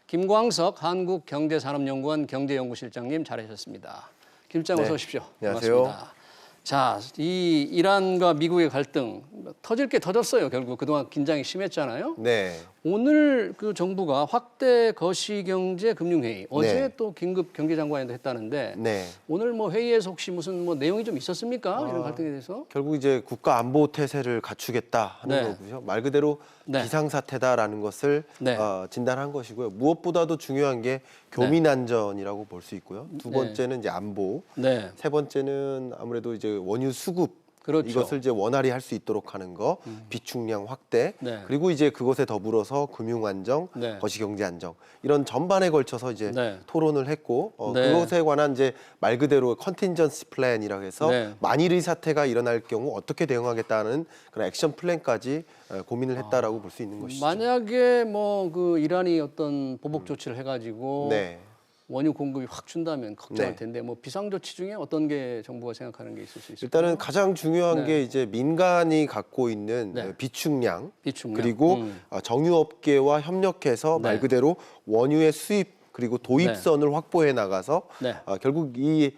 Speaker 2: 김광석 한국경제산업연구원 경제연구실장님 잘하셨습니다. 김 실장 어서 오십시오.
Speaker 14: 안녕하세요.
Speaker 2: 반갑습니다. 자, 이 이란과 미국의 갈등 터질 게 터졌어요. 결국 그동안 긴장이 심했잖아요.
Speaker 14: 네.
Speaker 2: 오늘 그 정부가 확대 거시경제 금융회의 어제
Speaker 14: 네.
Speaker 2: 또 긴급 경제장관회도 했다는데
Speaker 14: 네.
Speaker 2: 오늘 뭐 회의에서 혹시 무슨 뭐 내용이 좀 있었습니까? 이런 갈등에 대해서?
Speaker 14: 결국 이제 국가 안보 태세를 갖추겠다 하는
Speaker 2: 네.
Speaker 14: 거고요. 말 그대로
Speaker 2: 네.
Speaker 14: 비상사태다라는 것을
Speaker 2: 네.
Speaker 14: 진단한 것이고요. 무엇보다도 중요한 게 교민 안전이라고 볼 수 있고요. 두
Speaker 2: 네.
Speaker 14: 번째는 이제 안보,
Speaker 2: 네.
Speaker 14: 세 번째는 아무래도 이제 원유 수급.
Speaker 2: 그렇죠.
Speaker 14: 이것을 이제 원활히 할 수 있도록 하는 거, 비축량 확대,
Speaker 2: 네.
Speaker 14: 그리고 이제 그것에 더불어서 금융 안정,
Speaker 2: 네.
Speaker 14: 거시경제 안정 이런 전반에 걸쳐서 이제
Speaker 2: 네.
Speaker 14: 토론을 했고
Speaker 2: 네.
Speaker 14: 그것에 관한 이제 말 그대로 컨틴전시 플랜이라고 해서
Speaker 2: 네.
Speaker 14: 만일의 사태가 일어날 경우 어떻게 대응하겠다는 그런 액션 플랜까지 고민을 했다라고 볼 수 있는 것이죠.
Speaker 2: 만약에 뭐 그 이란이 어떤 보복 조치를 해가지고
Speaker 14: 네.
Speaker 2: 원유 공급이 확 준다면 걱정할
Speaker 14: 네.
Speaker 2: 텐데 뭐 비상 조치 중에 어떤 게 정부가 생각하는 게 있을 수 있을까요?
Speaker 14: 일단은 가장 중요한
Speaker 2: 네.
Speaker 14: 게 이제 민간이 갖고 있는
Speaker 2: 네.
Speaker 14: 비축량,
Speaker 2: 비축량.
Speaker 14: 그리고 정유업계와 협력해서
Speaker 2: 네.
Speaker 14: 말 그대로 원유의 수입 그리고 도입선을 확보해 나가서
Speaker 2: 네.
Speaker 14: 결국 이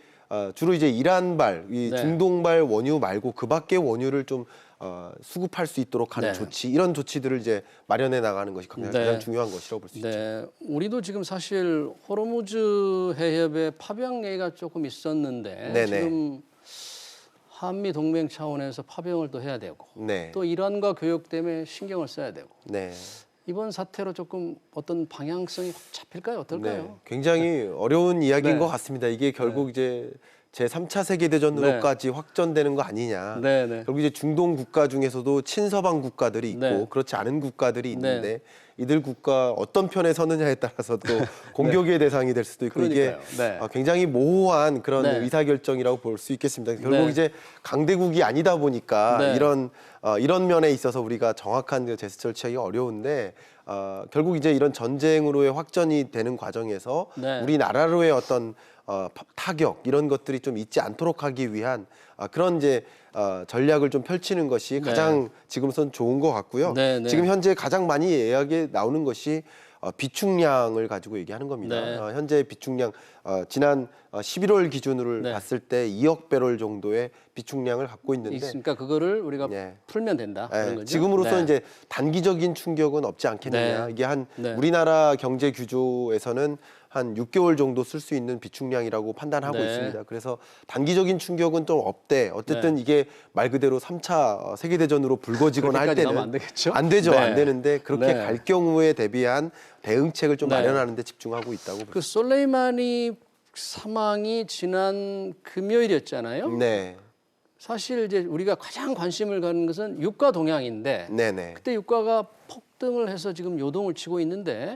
Speaker 14: 주로 이제 이란발, 이
Speaker 2: 네.
Speaker 14: 중동발 원유 말고 그 밖의 원유를 좀 수급할 수 있도록 하는
Speaker 2: 네.
Speaker 14: 조치, 이런 조치들을 이제 마련해 나가는 것이 가장
Speaker 2: 네.
Speaker 14: 중요한 것이라고 볼 수 있죠.
Speaker 2: 네, 우리도 지금 사실 호르무즈 해협에 파병 얘기가 조금 있었는데
Speaker 14: 네네.
Speaker 2: 지금 한미 동맹 차원에서 파병을 또 해야 되고
Speaker 14: 네.
Speaker 2: 또 이란과 교역 때문에 신경을 써야 되고
Speaker 14: 네.
Speaker 2: 이번 사태로 조금 어떤 방향성이 확 잡힐까요? 어떨까요?
Speaker 14: 네, 굉장히 어려운 이야기인
Speaker 2: 네.
Speaker 14: 것 같습니다. 이게 결국 이제 제3차 세계대전으로까지 확전되는 거 아니냐. 결국 이제 중동 국가 중에서도 친서방 국가들이 있고 그렇지 않은 국가들이 있는데 이들 국가 어떤 편에 서느냐에 따라서 또 공격의 대상이 될 수도 있고 이게 굉장히 모호한 그런 의사결정이라고 볼 수 있겠습니다. 결국 이제 강대국이 아니다 보니까 이런 면에 있어서 우리가 정확한 그 제스처를 취하기 어려운데 결국 이제 이런 전쟁으로의 확전이 되는 과정에서 우리나라로의 어떤 타격 이런 것들이 좀 있지 않도록 하기 위한 그런 이제 전략을 좀 펼치는 것이 가장 지금선 좋은 것 같고요. 지금 현재 가장 많이 이야기에 나오는 것이 비축량을 가지고 얘기하는 겁니다. 현재 비축량 지난 11월 기준으로 봤을 때 2억 배럴 정도의 비축량을 갖고 있는데
Speaker 2: 그러니까 그거를 우리가 풀면 된다. 그런 거죠?
Speaker 14: 지금으로서 이제 단기적인 충격은 없지 않겠느냐. 이게 한 우리나라 경제 규조에서는 한 6개월 정도 쓸 수 있는 비축량이라고 판단하고 있습니다. 그래서 단기적인 충격은 좀 없대. 어쨌든 이게 말 그대로 3차 세계대전으로 불거지거나 할 때는
Speaker 2: 안 되겠죠?
Speaker 14: 안 되죠. 안 되는데 그렇게 갈 경우에 대비한 대응책을 좀 마련하는 데 집중하고 있다고
Speaker 2: 그 솔레이마니 사망이 지난 금요일이었잖아요. 사실 이제 우리가 가장 관심을 가는 것은 유가 동향인데 그때 유가가 폭등을 해서 지금 요동을 치고 있는데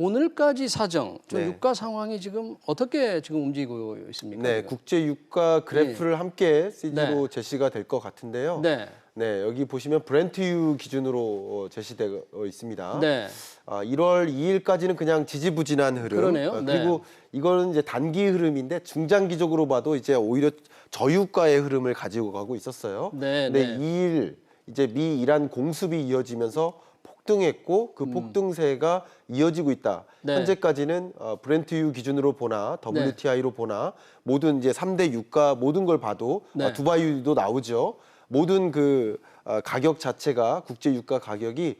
Speaker 2: 오늘까지 사정, 유가 상황이 지금 어떻게 지금 움직이고 있습니까?
Speaker 14: 국제 유가 그래프를 함께 CG로 제시가 될 것 같은데요. 여기 보시면 브렌트유 기준으로 제시되어 있습니다. 1월 2일까지는 그냥 지지부진한 흐름.
Speaker 2: 그러네요.
Speaker 14: 그리고 이거는 이제 단기 흐름인데 중장기적으로 봐도 이제 오히려 저유가의 흐름을 가지고 가고 있었어요. 근데 2일 이제 미 이란 공습이 이어지면서 폭등했고 그 폭등세가 이어지고 있다. 현재까지는 브렌트유 기준으로 보나 WTI로 보나 모든 이제 3대 유가 모든 걸 봐도 두바이유도 나오죠. 모든 그 가격 자체가 국제 유가 가격이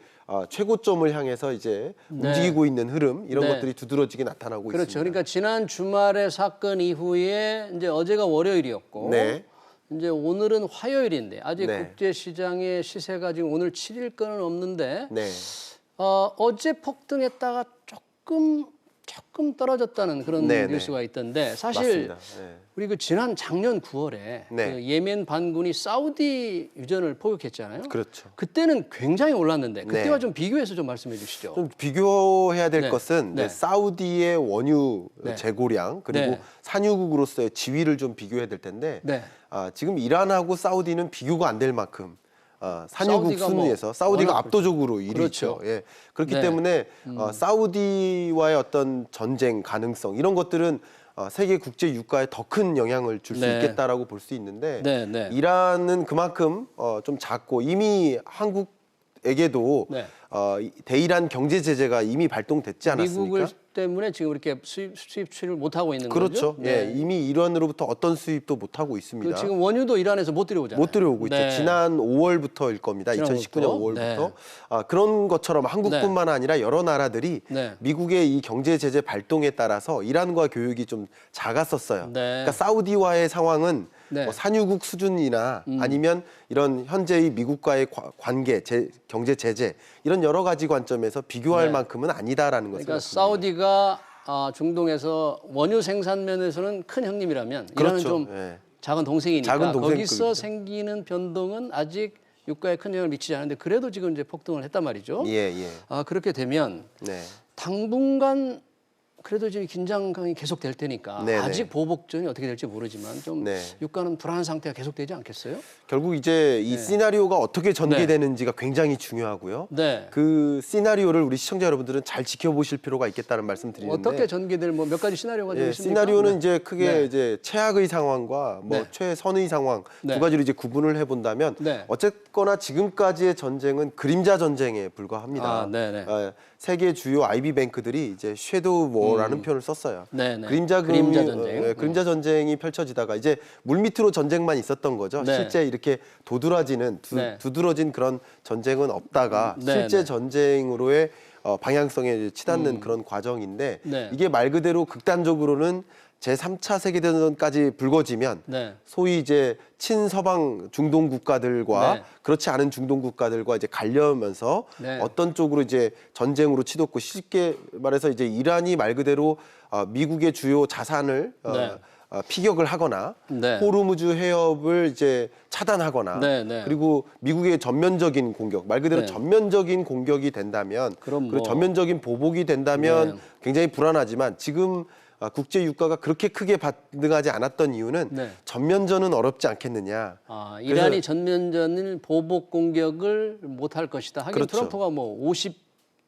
Speaker 14: 최고점을 향해서 이제 움직이고 있는 흐름 이런 것들이 두드러지게 나타나고 있습니다.
Speaker 2: 그러니까 지난 주말의 사건 이후에 이제 어제가 월요일이었고 이제 오늘은 화요일인데 아직 국제 시장의 시세가 지금 오늘 7일 건은 없는데 어제 폭등했다가 조금 떨어졌다는 그런 뉴스가 있던데 사실 우리 그 지난 작년 9월에 그 예멘 반군이 사우디 유전을 포격했잖아요. 그때는 굉장히 올랐는데 그때와 좀 비교해서 좀 말씀해 주시죠.
Speaker 14: 좀 비교해야 될 것은 사우디의 원유 재고량 그리고 산유국으로서의 지위를 좀 비교해야 될 텐데 지금 이란하고 사우디는 비교가 안 될 만큼 산유국 순위에서 사우디가 압도적으로 1위죠. 그렇기 때문에 사우디와의 어떤 전쟁 가능성 이런 것들은 세계 국제 유가에 더 큰 영향을 줄 수 있겠다라고 볼 수 있는데 이란은 그만큼 좀 작고 이미 한국에게도 대이란 경제 제재가 이미 발동됐지 않았습니까?
Speaker 2: 미국을 때문에 지금 이렇게 수입을 못 하고 있는
Speaker 14: 거죠.
Speaker 2: 거죠?
Speaker 14: 이미 이란으로부터 어떤 수입도 못 하고 있습니다.
Speaker 2: 지금 원유도 이란에서 못 들여오잖아요.
Speaker 14: 못 들여오고 있죠. 지난 5월부터일 겁니다. 2019년 5월부터. 그런 것처럼 한국뿐만 아니라 여러 나라들이 미국의 이 경제 제재 발동에 따라서 이란과 교역이 좀 작았었어요. 그러니까 사우디와의 상황은 뭐 산유국 수준이나 아니면 이런 현재의 미국과의 관계, 경제 제재 이런 여러 가지 관점에서 비교할 만큼은 아니다라는 것을
Speaker 2: 그러니까 사우디가 중동에서 원유 생산 면에서는 큰 형님이라면 이란은 좀 작은 동생이니까 거기서 생기는 변동은 아직 유가에 큰 영향을 미치지 않는데 그래도 지금 이제 폭등을 했단 말이죠. 그렇게 되면 당분간 그래도 지금 긴장감이 계속될 테니까 아직 보복전이 어떻게 될지 모르지만 좀 유가는 불안한 상태가 계속되지 않겠어요?
Speaker 14: 결국 이제 이 시나리오가 어떻게 전개되는지가 굉장히 중요하고요. 그 시나리오를 우리 시청자 여러분들은 잘 지켜보실 필요가 있겠다는 말씀 드리는데
Speaker 2: 어떻게 전개될 뭐 몇 가지 시나리오가 좀 있습니까?
Speaker 14: 시나리오는 이제 크게 이제 최악의 상황과 뭐 최선의 상황 두 가지로 이제 구분을 해본다면 어쨌거나 지금까지의 전쟁은 그림자 전쟁에 불과합니다. 세계 주요 IB 뱅크들이 이제 섀도우 워라는 표현을 썼어요. 그림자 전쟁. 그림자 전쟁이 펼쳐지다가 이제 물밑으로 전쟁만 있었던 거죠. 실제 이렇게 도드라지는 두드러진 그런 전쟁은 없다가 실제 전쟁으로의 방향성에 치닫는 그런 과정인데 이게 말 그대로 극단적으로는 제3차 세계대전까지 불거지면 소위 이제 친서방 중동 국가들과 그렇지 않은 중동 국가들과 이제 갈려면서 어떤 쪽으로 이제 전쟁으로 치닫고 쉽게 말해서 이제 이란이 말 그대로 미국의 주요 자산을 피격을 하거나
Speaker 2: 네.
Speaker 14: 호르무즈 해협을 이제 차단하거나
Speaker 2: 네, 네.
Speaker 14: 그리고 미국의 전면적인 공격, 말 그대로
Speaker 2: 네.
Speaker 14: 전면적인 공격이 된다면
Speaker 2: 그럼
Speaker 14: 그리고
Speaker 2: 뭐.
Speaker 14: 전면적인 보복이 된다면
Speaker 2: 네.
Speaker 14: 굉장히 불안하지만 지금 국제 유가가 그렇게 크게 반등하지 않았던 이유는
Speaker 2: 네.
Speaker 14: 전면전은 어렵지 않겠느냐.
Speaker 2: 이란이 전면전을 보복 공격을 못할 것이다. 하긴
Speaker 14: 그렇죠.
Speaker 2: 트럼프가 뭐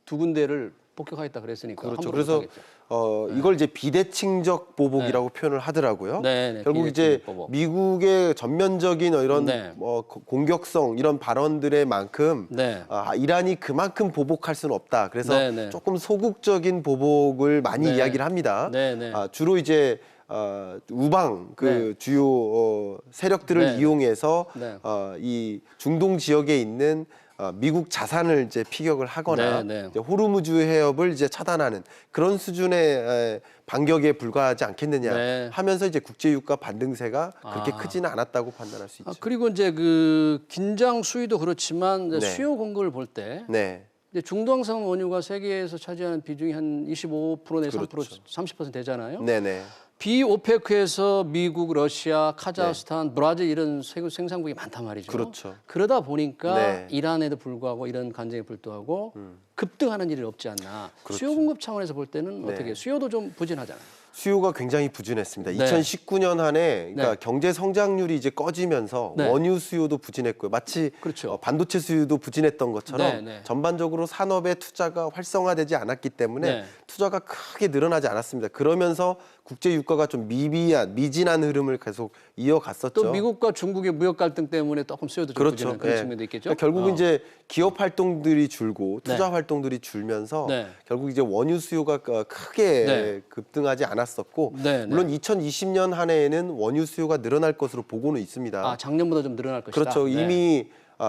Speaker 2: 52군데를 폭격하겠다 그랬으니까.
Speaker 14: 그렇죠.
Speaker 2: 함부로
Speaker 14: 그래서
Speaker 2: 못하겠죠.
Speaker 14: 이걸 이제 비대칭적 보복이라고 표현을 하더라고요.
Speaker 2: 네,
Speaker 14: 결국 이제
Speaker 2: 비대칭적 보복.
Speaker 14: 미국의 전면적인 이런
Speaker 2: 네.
Speaker 14: 공격성 이런 발언들의 만큼
Speaker 2: 네.
Speaker 14: 이란이 그만큼 보복할 수는 없다. 그래서
Speaker 2: 네, 네.
Speaker 14: 조금 소극적인 보복을 많이
Speaker 2: 네.
Speaker 14: 이야기를 합니다.
Speaker 2: 네, 네.
Speaker 14: 주로 이제 우방 그 주요 세력들을
Speaker 2: 네.
Speaker 14: 이용해서
Speaker 2: 네.
Speaker 14: 이 중동 지역에 있는 미국 자산을 이제 피격을 하거나
Speaker 2: 네, 네.
Speaker 14: 이제 호르무즈 해협을 이제 차단하는 그런 수준의 반격에 불과하지 않겠느냐
Speaker 2: 네.
Speaker 14: 하면서 이제 국제 유가 반등세가 그렇게 크지는 않았다고 판단할 수 있죠.
Speaker 2: 그리고 이제 그 긴장 수위도 그렇지만 이제
Speaker 14: 네.
Speaker 2: 수요 공급을 볼 때
Speaker 14: 네.
Speaker 2: 이제 중동산 원유가 세계에서 차지하는 비중이 한 25% 내지
Speaker 14: 그렇죠.
Speaker 2: 30% 되잖아요.
Speaker 14: 네네.
Speaker 2: 비오페크에서 미국, 러시아, 카자흐스탄, 브라질 이런 생산국이 많단 말이죠.
Speaker 14: 그렇죠.
Speaker 2: 그러다 보니까
Speaker 14: 네.
Speaker 2: 이란에도 불구하고 이런 관쟁에 불구하고 급등하는 일이 없지 않나.
Speaker 14: 그렇죠.
Speaker 2: 수요 공급 차원에서 볼 때는
Speaker 14: 네.
Speaker 2: 어떻게 수요도 좀 부진하잖아요.
Speaker 14: 수요가 굉장히 부진했습니다.
Speaker 2: 네.
Speaker 14: 2019년 한 해 그러니까
Speaker 2: 네.
Speaker 14: 경제 성장률이 이제 꺼지면서
Speaker 2: 네.
Speaker 14: 원유 수요도 부진했고요. 마치
Speaker 2: 그렇죠.
Speaker 14: 반도체 수요도 부진했던 것처럼
Speaker 2: 네, 네.
Speaker 14: 전반적으로 산업의 투자가 활성화되지 않았기 때문에
Speaker 2: 네.
Speaker 14: 투자가 크게 늘어나지 않았습니다. 그러면서 국제 유가가 좀 미진한 흐름을 계속 이어갔었죠.
Speaker 2: 또 미국과 중국의 무역 갈등 때문에 조금 수요도 좀
Speaker 14: 그렇죠.
Speaker 2: 부진한 그런
Speaker 14: 예.
Speaker 2: 측면도 있겠죠.
Speaker 14: 그러니까 결국은 이제 기업 활동들이 줄고 투자
Speaker 2: 네.
Speaker 14: 활동들이 줄면서
Speaker 2: 네.
Speaker 14: 결국 이제 원유 수요가 크게
Speaker 2: 네.
Speaker 14: 급등하지 않았었고
Speaker 2: 네, 네.
Speaker 14: 물론 2020년 한 해에는 원유 수요가 늘어날 것으로 보고는 있습니다.
Speaker 2: 작년보다 좀 늘어날 것이다.
Speaker 14: 그렇죠.
Speaker 2: 네.
Speaker 14: 이미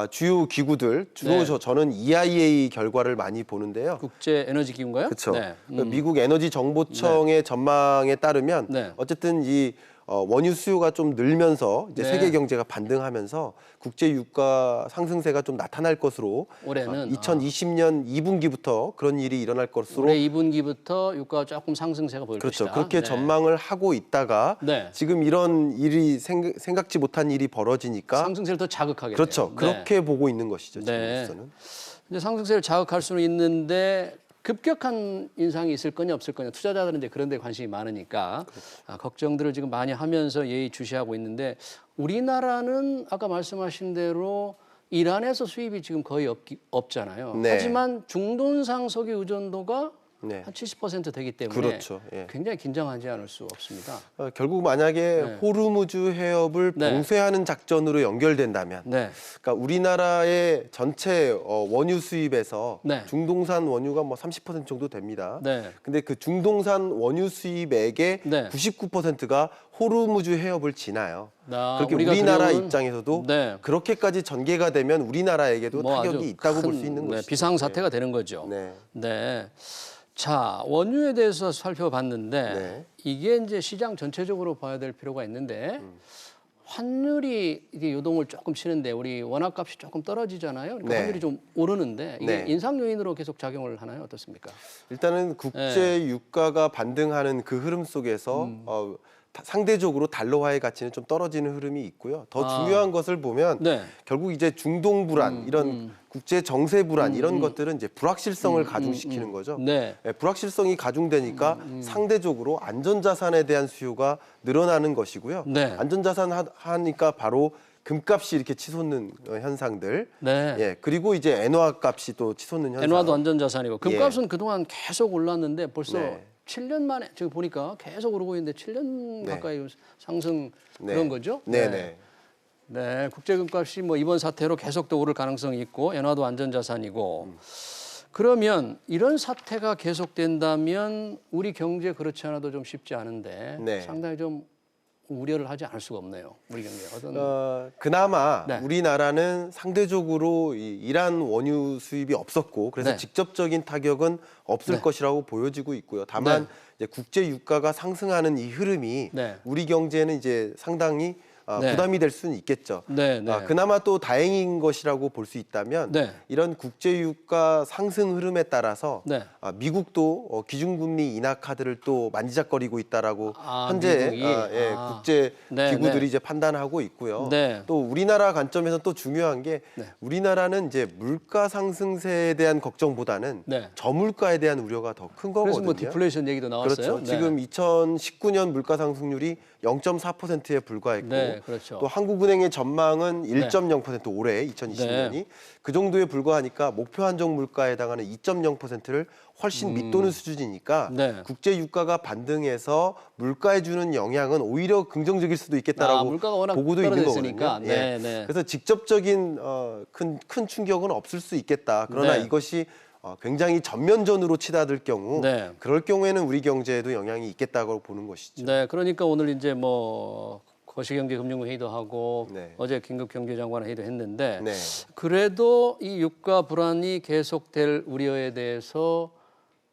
Speaker 14: 주요 기구들 주로
Speaker 2: 네.
Speaker 14: 저는 EIA 결과를 많이 보는데요.
Speaker 2: 국제 에너지 기구인가요?
Speaker 14: 그렇죠.
Speaker 2: 네.
Speaker 14: 미국 에너지 정보청의 전망에 따르면
Speaker 2: 네.
Speaker 14: 어쨌든 이 원유 수요가 좀 늘면서 이제
Speaker 2: 네.
Speaker 14: 세계 경제가 반등하면서 국제 유가 상승세가 좀 나타날 것으로
Speaker 2: 올해는
Speaker 14: 2020년 2분기부터 그런 일이 일어날 것으로
Speaker 2: 올해 2분기부터 유가가 조금 상승세가 보일
Speaker 14: 그렇죠.
Speaker 2: 것이다.
Speaker 14: 그렇게
Speaker 2: 네.
Speaker 14: 전망을 하고 있다가
Speaker 2: 네.
Speaker 14: 지금 이런 일이 생각지 못한 일이 벌어지니까
Speaker 2: 상승세를 더 자극하게
Speaker 14: 그렇죠.
Speaker 2: 돼요.
Speaker 14: 그렇게 보고 있는 것이죠.
Speaker 2: 네.
Speaker 14: 지금으로서는.
Speaker 2: 이제 상승세를 자극할 수는 있는데 급격한 인상이 있을 거냐 없을 거냐 투자자들은 이제 그런 데 관심이 많으니까 걱정들을 지금 많이 하면서 예의주시하고 있는데 우리나라는 아까 말씀하신 대로 이란에서 수입이 지금 거의 없잖아요.
Speaker 14: 네.
Speaker 2: 하지만 중동산 석유 의존도가
Speaker 14: 네.
Speaker 2: 한 70% 되기 때문에
Speaker 14: 그렇죠. 예.
Speaker 2: 굉장히 긴장하지 않을 수 없습니다.
Speaker 14: 결국 만약에
Speaker 2: 네.
Speaker 14: 호르무즈 해협을
Speaker 2: 네.
Speaker 14: 봉쇄하는 작전으로 연결된다면
Speaker 2: 네.
Speaker 14: 그러니까 우리나라의 전체 원유 수입에서
Speaker 2: 네.
Speaker 14: 중동산 원유가 뭐 30% 정도 됩니다.
Speaker 2: 네.
Speaker 14: 근데 그 중동산 원유 수입액의
Speaker 2: 네.
Speaker 14: 99%가 호르무즈 해협을 지나요. 그렇게
Speaker 2: 우리가
Speaker 14: 우리나라
Speaker 2: 두려운-
Speaker 14: 입장에서도
Speaker 2: 네.
Speaker 14: 그렇게까지 전개가 되면 우리나라에게도
Speaker 2: 뭐 아주
Speaker 14: 타격이 있다고 볼 수
Speaker 2: 큰,
Speaker 14: 있는 것이죠.
Speaker 2: 비상사태가 되는 거죠.
Speaker 14: 네.
Speaker 2: 네. 자, 원유에 대해서 살펴봤는데
Speaker 14: 네.
Speaker 2: 이게 이제 시장 전체적으로 봐야 될 필요가 있는데 환율이 이게 요동을 조금 치는데 우리 원화값이 조금 떨어지잖아요. 그러니까
Speaker 14: 네.
Speaker 2: 환율이 좀 오르는데 이게
Speaker 14: 네.
Speaker 2: 인상 요인으로 계속 작용을 하나요? 어떻습니까?
Speaker 14: 일단은 국제 유가가 반등하는 그 흐름 속에서 상대적으로 달러화의 가치는 좀 떨어지는 흐름이 있고요. 더 중요한 것을 보면
Speaker 2: 네.
Speaker 14: 결국 이제 중동 불안 이런 국제 정세 불안 이런 것들은 이제 불확실성을 가중시키는 거죠.
Speaker 2: 네.
Speaker 14: 예, 불확실성이 가중되니까 상대적으로 안전자산에 대한 수요가 늘어나는 것이고요.
Speaker 2: 네.
Speaker 14: 안전자산 하니까 바로 금값이 이렇게 치솟는 현상들.
Speaker 2: 네.
Speaker 14: 예, 그리고 이제 엔화 값이 또 치솟는 현상.
Speaker 2: 엔화도 안전자산이고 금값은
Speaker 14: 예.
Speaker 2: 그동안 계속 올랐는데 벌써
Speaker 14: 네.
Speaker 2: 7년 만에 지금 보니까 계속 오르고 있는데 7년
Speaker 14: 네.
Speaker 2: 가까이 상승
Speaker 14: 네.
Speaker 2: 그런 거죠?
Speaker 14: 네네.
Speaker 2: 네, 국제금값이 뭐 이번 사태로 계속 또 오를 가능성이 있고 엔화도 안전자산이고 그러면 이런 사태가 계속된다면 우리 경제 그렇지 않아도 좀 쉽지 않은데
Speaker 14: 네.
Speaker 2: 상당히 좀 우려를 하지 않을 수가 없네요. 우리 경제 어떤
Speaker 14: 그나마
Speaker 2: 네.
Speaker 14: 우리나라는 상대적으로 이 이란 원유 수입이 없었고 그래서
Speaker 2: 네.
Speaker 14: 직접적인 타격은 없을
Speaker 2: 네.
Speaker 14: 것이라고 보여지고 있고요. 다만
Speaker 2: 네.
Speaker 14: 이제 국제 유가가 상승하는 이 흐름이
Speaker 2: 네.
Speaker 14: 우리 경제는 이제 상당히
Speaker 2: 네.
Speaker 14: 부담이 될 수는 있겠죠.
Speaker 2: 네, 네.
Speaker 14: 그나마 또 다행인 것이라고 볼 수 있다면
Speaker 2: 네.
Speaker 14: 이런 국제유가 상승 흐름에 따라서
Speaker 2: 네.
Speaker 14: 미국도 기준금리 인하 카드를 또 만지작거리고 있다라고 현재
Speaker 2: 미국이?
Speaker 14: 국제
Speaker 2: 네,
Speaker 14: 기구들이
Speaker 2: 네.
Speaker 14: 이제 판단하고 있고요.
Speaker 2: 네.
Speaker 14: 또 우리나라 관점에서 또 중요한 게
Speaker 2: 네.
Speaker 14: 우리나라는 이제 물가 상승세에 대한 걱정보다는
Speaker 2: 네.
Speaker 14: 저물가에 대한 우려가 더 큰
Speaker 2: 그래서
Speaker 14: 거거든요.
Speaker 2: 뭐 디플레이션 얘기도 나왔어요.
Speaker 14: 그렇죠.
Speaker 2: 네.
Speaker 14: 지금 2019년 물가 상승률이 0.4%에 불과했고
Speaker 2: 네, 그렇죠.
Speaker 14: 또 한국은행의 전망은 1.0% 올해 2020년이
Speaker 2: 네.
Speaker 14: 그 정도에 불과하니까 목표 한정 물가에 해당하는 2.0%를 훨씬 밑도는 수준이니까
Speaker 2: 네.
Speaker 14: 국제 유가가 반등해서 물가에 주는 영향은 오히려 긍정적일 수도 있겠다라고
Speaker 2: 물가가 워낙
Speaker 14: 보고도 있는
Speaker 2: 떨어졌으니까.
Speaker 14: 거거든요.
Speaker 2: 네, 네.
Speaker 14: 그래서 직접적인 큰 충격은 없을 수 있겠다. 그러나
Speaker 2: 네.
Speaker 14: 이것이 굉장히 전면전으로 치닫을 경우
Speaker 2: 네.
Speaker 14: 그럴 경우에는 우리 경제에도 영향이 있겠다고 보는 것이죠.
Speaker 2: 네, 그러니까 오늘 이제 뭐 거시경제금융회의도 하고
Speaker 14: 네.
Speaker 2: 어제 긴급경제장관 회의도 했는데
Speaker 14: 네.
Speaker 2: 그래도 이 유가 불안이 계속될 우려에 대해서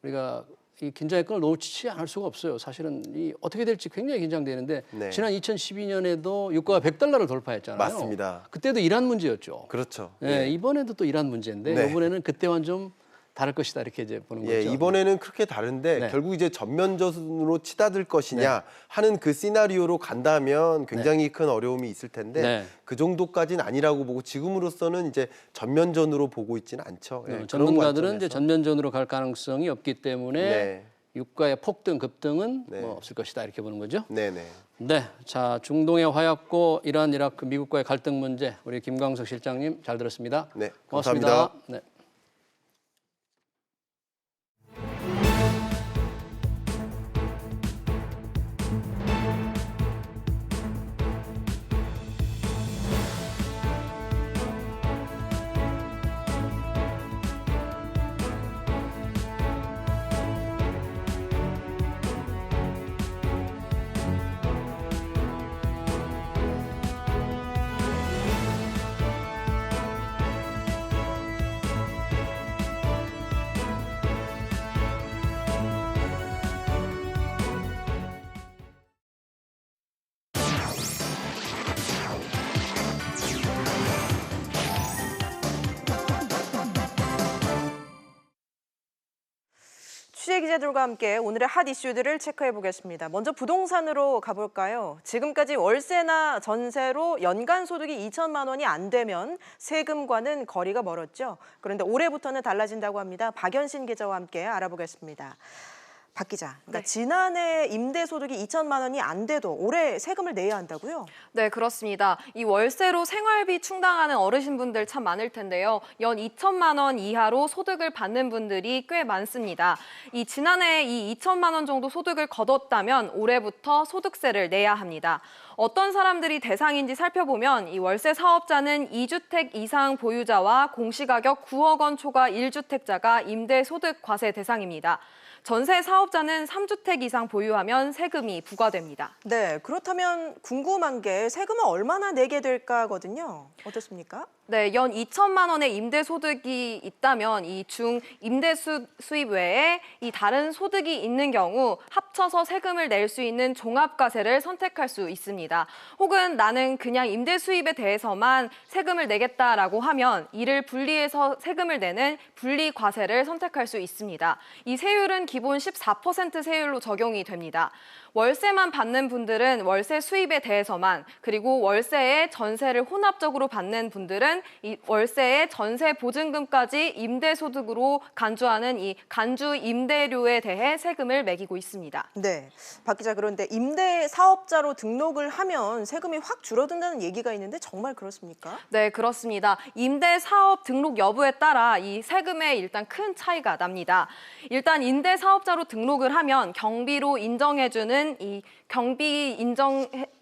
Speaker 2: 우리가 이 긴장의 끈을 놓치지 않을 수가 없어요. 사실은 이 어떻게 될지 굉장히 긴장되는데
Speaker 14: 네.
Speaker 2: 지난 2012년에도 유가가 100달러를 돌파했잖아요.
Speaker 14: 맞습니다.
Speaker 2: 그때도 이란 문제였죠.
Speaker 14: 그렇죠.
Speaker 2: 네,
Speaker 14: 예.
Speaker 2: 이번에도 또 이란 문제인데
Speaker 14: 네.
Speaker 2: 이번에는 그때와는 좀 다를 것이다 이렇게 이제 보는
Speaker 14: 예,
Speaker 2: 거죠.
Speaker 14: 이번에는 그렇게 다른데
Speaker 2: 네.
Speaker 14: 결국 이제 전면전으로 치닫을 것이냐 하는 그 시나리오로 간다면 굉장히 큰 어려움이 있을 텐데
Speaker 2: 네.
Speaker 14: 그 정도까지는 아니라고 보고 지금으로서는 이제 전면전으로 보고 있지는 않죠. 예, 그런
Speaker 2: 전문가들은 이제
Speaker 14: 관점에서.
Speaker 2: 전면전으로 갈 가능성이 없기 때문에
Speaker 14: 네.
Speaker 2: 유가의 폭등, 급등은
Speaker 14: 네.
Speaker 2: 뭐 없을 것이다 이렇게 보는 거죠.
Speaker 14: 네네.
Speaker 2: 네, 자 중동의 화약고, 이란, 이라크, 미국과의 갈등 문제 우리 김광석 실장님 잘 들었습니다.
Speaker 14: 네,
Speaker 2: 고맙습니다.
Speaker 14: 감사합니다.
Speaker 2: 네.
Speaker 1: 취재 기자들과 함께 오늘의 핫 이슈들을 체크해 보겠습니다. 먼저 부동산으로 가볼까요? 지금까지 월세나 전세로 연간 소득이 2천만 원이 안 되면 세금과는 거리가 멀었죠. 그런데 올해부터는 달라진다고 합니다. 박연신 기자와 함께 알아보겠습니다. 박 기자, 그러니까 지난해 임대 소득이 2천만 원이 안 돼도 올해 세금을 내야 한다고요?
Speaker 15: 네, 그렇습니다. 이 월세로 생활비 충당하는 어르신분들 참 많을 텐데요. 연 2천만 원 이하로 소득을 받는 분들이 꽤 많습니다. 이 지난해 이 2천만 원 정도 소득을 거뒀다면 올해부터 소득세를 내야 합니다. 어떤 사람들이 대상인지 살펴보면 이 월세 사업자는 2주택 이상 보유자와 공시가격 9억 원 초과 1주택자가 임대 소득 과세 대상입니다. 전세 사업자는 3주택 이상 보유하면 세금이 부과됩니다.
Speaker 1: 네, 그렇다면 궁금한 게 세금을 얼마나 내게 될까거든요. 어떻습니까?
Speaker 15: 네, 연 2천만 원의 임대 소득이 있다면 이 중 임대 수입 외에 이 다른 소득이 있는 경우 합쳐서 세금을 낼 수 있는 종합과세를 선택할 수 있습니다. 혹은 나는 그냥 임대 수입에 대해서만 세금을 내겠다라고 하면 이를 분리해서 세금을 내는 분리과세를 선택할 수 있습니다. 이 세율은 기본 14% 세율로 적용이 됩니다. 월세만 받는 분들은 월세 수입에 대해서만, 그리고 월세에 전세를 혼합적으로 받는 분들은 이 월세에 전세 보증금까지 임대소득으로 간주하는 이 간주 임대료에 대해 세금을 매기고 있습니다.
Speaker 1: 네, 박 기자, 그런데 임대 사업자로 등록을 하면 세금이 확 줄어든다는 얘기가 있는데 정말 그렇습니까?
Speaker 15: 네, 그렇습니다. 임대 사업 등록 여부에 따라 이 세금에 일단 큰 차이가 납니다. 일단 임대 사업자로 등록을 하면 경비로 인정해주는 이 경비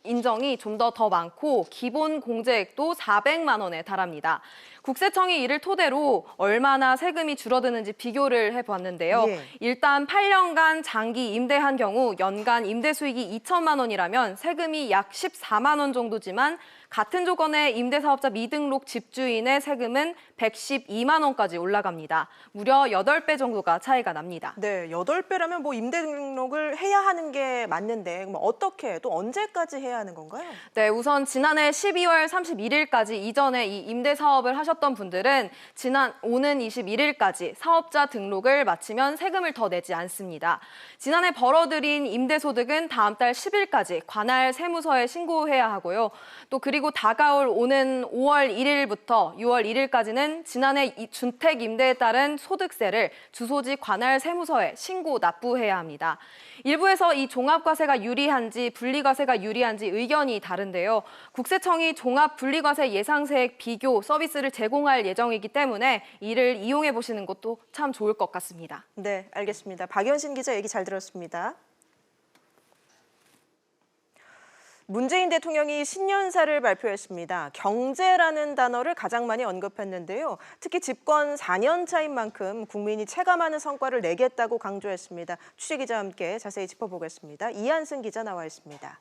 Speaker 15: 인정이 좀 더 많고 기본 공제액도 400만 원에 달합니다. 국세청이 이를 토대로 얼마나 세금이 줄어드는지 비교를 해봤는데요.
Speaker 1: 예.
Speaker 15: 일단 8년간 장기 임대한 경우 연간 임대 수익이 2천만 원이라면 세금이 약 14만 원 정도지만 같은 조건의 임대사업자 미등록 집주인의 세금은 112만 원까지 올라갑니다. 무려 8배 정도가 차이가 납니다.
Speaker 1: 네, 8배라면 뭐 임대 등록을 해야 하는 게 맞는데 그럼 어떻게 또 언제까지 해야 하는 건가요?
Speaker 15: 네, 우선 지난해 12월 31일까지 이전에 이 임대 사업을 하셨던 분들은 오는 21일까지 사업자 등록을 마치면 세금을 더 내지 않습니다. 지난해 벌어들인 임대 소득은 다음 달 10일까지 관할 세무서에 신고해야 하고요. 또 그리고 다가올 오는 5월 1일부터 6월 1일까지는 지난해 주택 임대에 따른 소득세를 주소지 관할 세무서에 신고 납부해야 합니다. 일부에서 이 종합과세가 유리한지 분리과세가 유리한지 의견이 다른데요. 국세청이 종합 분리과세 예상세액 비교 서비스를 제공할 예정이기 때문에 이를 이용해 보시는 것도 참 좋을 것 같습니다.
Speaker 1: 네, 알겠습니다. 박연신 기자 얘기 잘 들었습니다. 문재인 대통령이 신년사를 발표했습니다. 경제라는 단어를 가장 많이 언급했는데요. 특히 집권 4년 차인 만큼 국민이 체감하는 성과를 내겠다고 강조했습니다. 취재기자와 함께 자세히 짚어보겠습니다. 이한승 기자 나와 있습니다.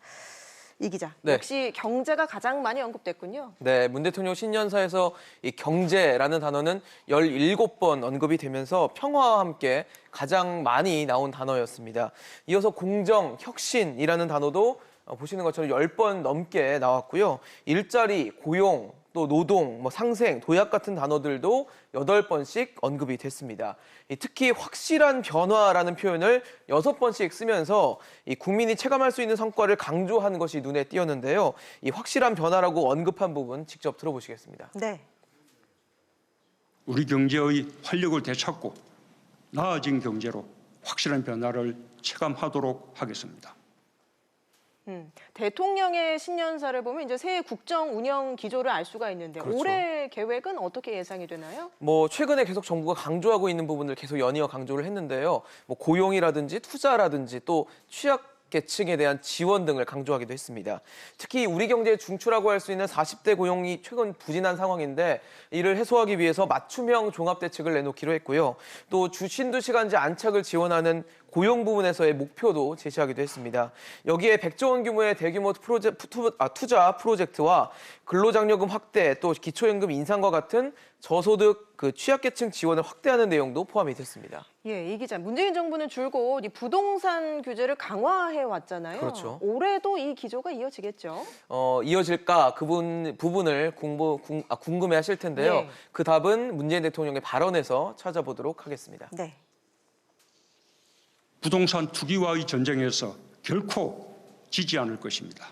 Speaker 1: 이 기자,
Speaker 16: 네.
Speaker 1: 역시 경제가 가장 많이 언급됐군요.
Speaker 16: 네, 문 대통령 신년사에서 이 경제라는 단어는 17번 언급이 되면서 평화와 함께 가장 많이 나온 단어였습니다. 이어서 공정, 혁신이라는 단어도 보시는 것처럼 10번 넘게 나왔고요. 일자리, 고용, 또 노동, 상생, 도약 같은 단어들도 8번씩 언급이 됐습니다. 특히 확실한 변화라는 표현을 6번씩 쓰면서 이 국민이 체감할 수 있는 성과를 강조한 것이 눈에 띄었는데요. 이 확실한 변화라고 언급한 부분 직접 들어보시겠습니다.
Speaker 1: 네.
Speaker 17: 우리 경제의 활력을 되찾고 나아진 경제로 확실한 변화를 체감하도록 하겠습니다.
Speaker 1: 대통령의 신년사를 보면 이제 새해 국정 운영 기조를 알 수가 있는데
Speaker 16: 그렇죠.
Speaker 1: 올해 계획은 어떻게 예상이 되나요?
Speaker 16: 최근에 계속 정부가 강조하고 있는 부분을 계속 연이어 강조를 했는데요. 고용이라든지 투자라든지 또 취약계층에 대한 지원 등을 강조하기도 했습니다. 특히 우리 경제의 중추라고 할 수 있는 40대 고용이 최근 부진한 상황인데 이를 해소하기 위해서 맞춤형 종합대책을 내놓기로 했고요. 또 주 신두시간제 안착을 지원하는 고용 부분에서의 목표도 제시하기도 했습니다. 여기에 100조 원 규모의 대규모 투자 프로젝트와 근로장려금 확대, 또 기초연금 인상과 같은 저소득 취약계층 지원을 확대하는 내용도 포함이 됐습니다.
Speaker 1: 예, 이 기자, 문재인 정부는 줄곧 이 부동산 규제를 강화해 왔잖아요.
Speaker 16: 그렇죠.
Speaker 1: 올해도 이 기조가 이어지겠죠?
Speaker 16: 이어질까 그 부분을 궁금해하실 텐데요.
Speaker 1: 네.
Speaker 16: 그 답은 문재인 대통령의 발언에서 찾아보도록 하겠습니다.
Speaker 1: 네.
Speaker 17: 부동산 투기와의 전쟁에서 결코 지지 않을 것입니다.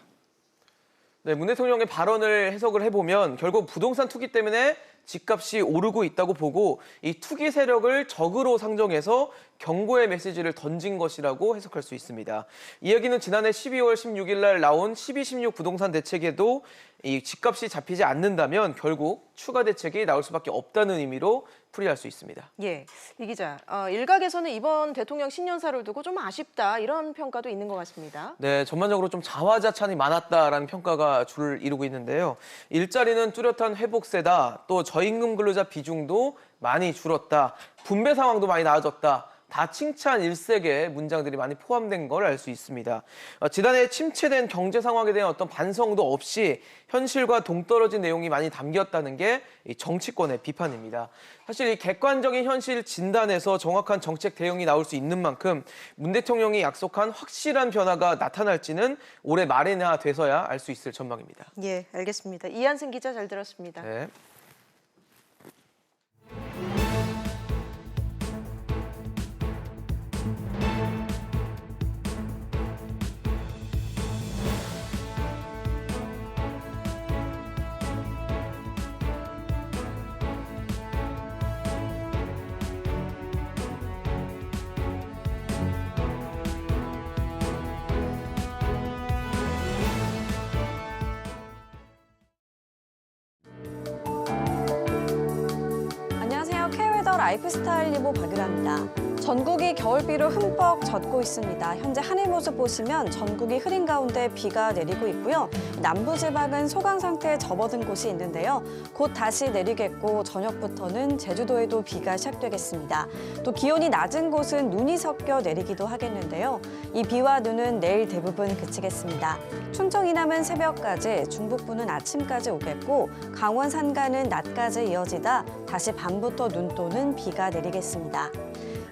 Speaker 16: 네, 문 대통령의 발언을 해석을 해보면 결국 부동산 투기 때문에 집값이 오르고 있다고 보고 이 투기 세력을 적으로 상정해서 경고의 메시지를 던진 것이라고 해석할 수 있습니다. 이 이야기는 지난해 12월 16일 날 나온 12.16 부동산 대책에도 이 집값이 잡히지 않는다면 결국 추가 대책이 나올 수밖에 없다는 의미로 풀이할 수 있습니다.
Speaker 1: 예, 이 기자, 일각에서는 이번 대통령 신년사를 두고 좀 아쉽다 이런 평가도 있는 것 같습니다.
Speaker 16: 네, 전반적으로 좀 자화자찬이 많았다라는 평가가 줄을 이루고 있는데요. 일자리는 뚜렷한 회복세다, 또 저임금 근로자 비중도 많이 줄었다, 분배 상황도 많이 나아졌다. 다 칭찬 일색의 문장들이 많이 포함된 걸 알 수 있습니다. 지난해 침체된 경제 상황에 대한 어떤 반성도 없이 현실과 동떨어진 내용이 많이 담겼다는 게 이 정치권의 비판입니다. 사실 이 객관적인 현실 진단에서 정확한 정책 대응이 나올 수 있는 만큼 문 대통령이 약속한 확실한 변화가 나타날지는 올해 말에나 돼서야 알 수 있을 전망입니다.
Speaker 1: 예, 알겠습니다. 이한승 기자 잘 들었습니다.
Speaker 16: 네.
Speaker 18: 안녕하세요. K웨더 라이프스타일 리보 박유라입니다. 전국이 겨울비로 흠뻑 젖고 있습니다. 현재 하늘 모습 보시면 전국이 흐린 가운데 비가 내리고 있고요. 남부지방은 소강 상태에 접어든 곳이 있는데요. 곧 다시 내리겠고 저녁부터는 제주도에도 비가 시작되겠습니다. 또 기온이 낮은 곳은 눈이 섞여 내리기도 하겠는데요. 이 비와 눈은 내일 대부분 그치겠습니다. 충청 이남은 새벽까지, 중북부는 아침까지 오겠고 강원 산간은 낮까지 이어지다 다시 밤부터 눈 또는 비가 내리겠습니다.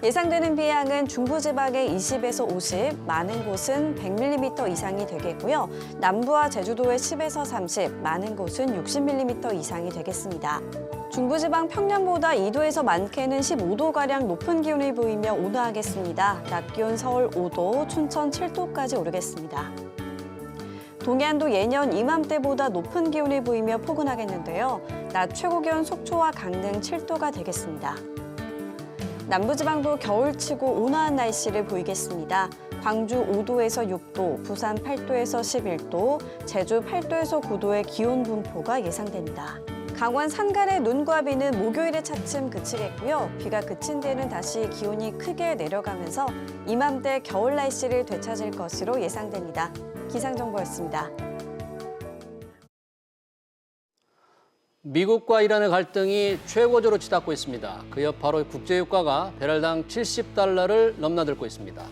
Speaker 18: 예상되는 비양은 중부지방에 20에서 50, 많은 곳은 100mm 이상이 되겠고요. 남부와 제주도에 10에서 30, 많은 곳은 60mm 이상이 되겠습니다. 중부지방 평년보다 2도에서 많게는 15도가량 높은 기온을 보이며 온화하겠습니다. 낮 기온 서울 5도, 춘천 7도까지 오르겠습니다. 동해안도 예년 이맘때보다 높은 기온을 보이며 포근하겠는데요. 낮 최고 기온 속초와 강릉 7도가 되겠습니다. 남부지방도 겨울치고 온화한 날씨를 보이겠습니다. 광주 5도에서 6도, 부산 8도에서 11도, 제주 8도에서 9도의 기온 분포가 예상됩니다. 강원 산간의 눈과 비는 목요일에 차츰 그치겠고요. 비가 그친 데는 다시 기온이 크게 내려가면서 이맘때 겨울 날씨를 되찾을 것으로 예상됩니다. 기상정보였습니다.
Speaker 2: 미국과 이란의 갈등이 최고조로 치닫고 있습니다. 그 여파로 국제유가가 배럴당 70달러를 넘나들고 있습니다.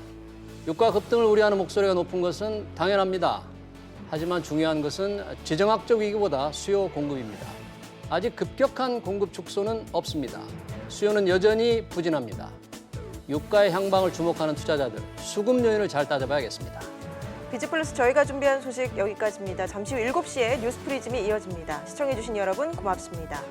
Speaker 2: 유가 급등을 우려하는 목소리가 높은 것은 당연합니다. 하지만 중요한 것은 지정학적 위기보다 수요 공급입니다. 아직 급격한 공급 축소는 없습니다. 수요는 여전히 부진합니다. 유가의 향방을 주목하는 투자자들, 수급 요인을 잘 따져봐야겠습니다.
Speaker 1: 비즈플러스 저희가 준비한 소식 여기까지입니다. 잠시 후 7시에 뉴스 프리즘이 이어집니다. 시청해주신 여러분 고맙습니다.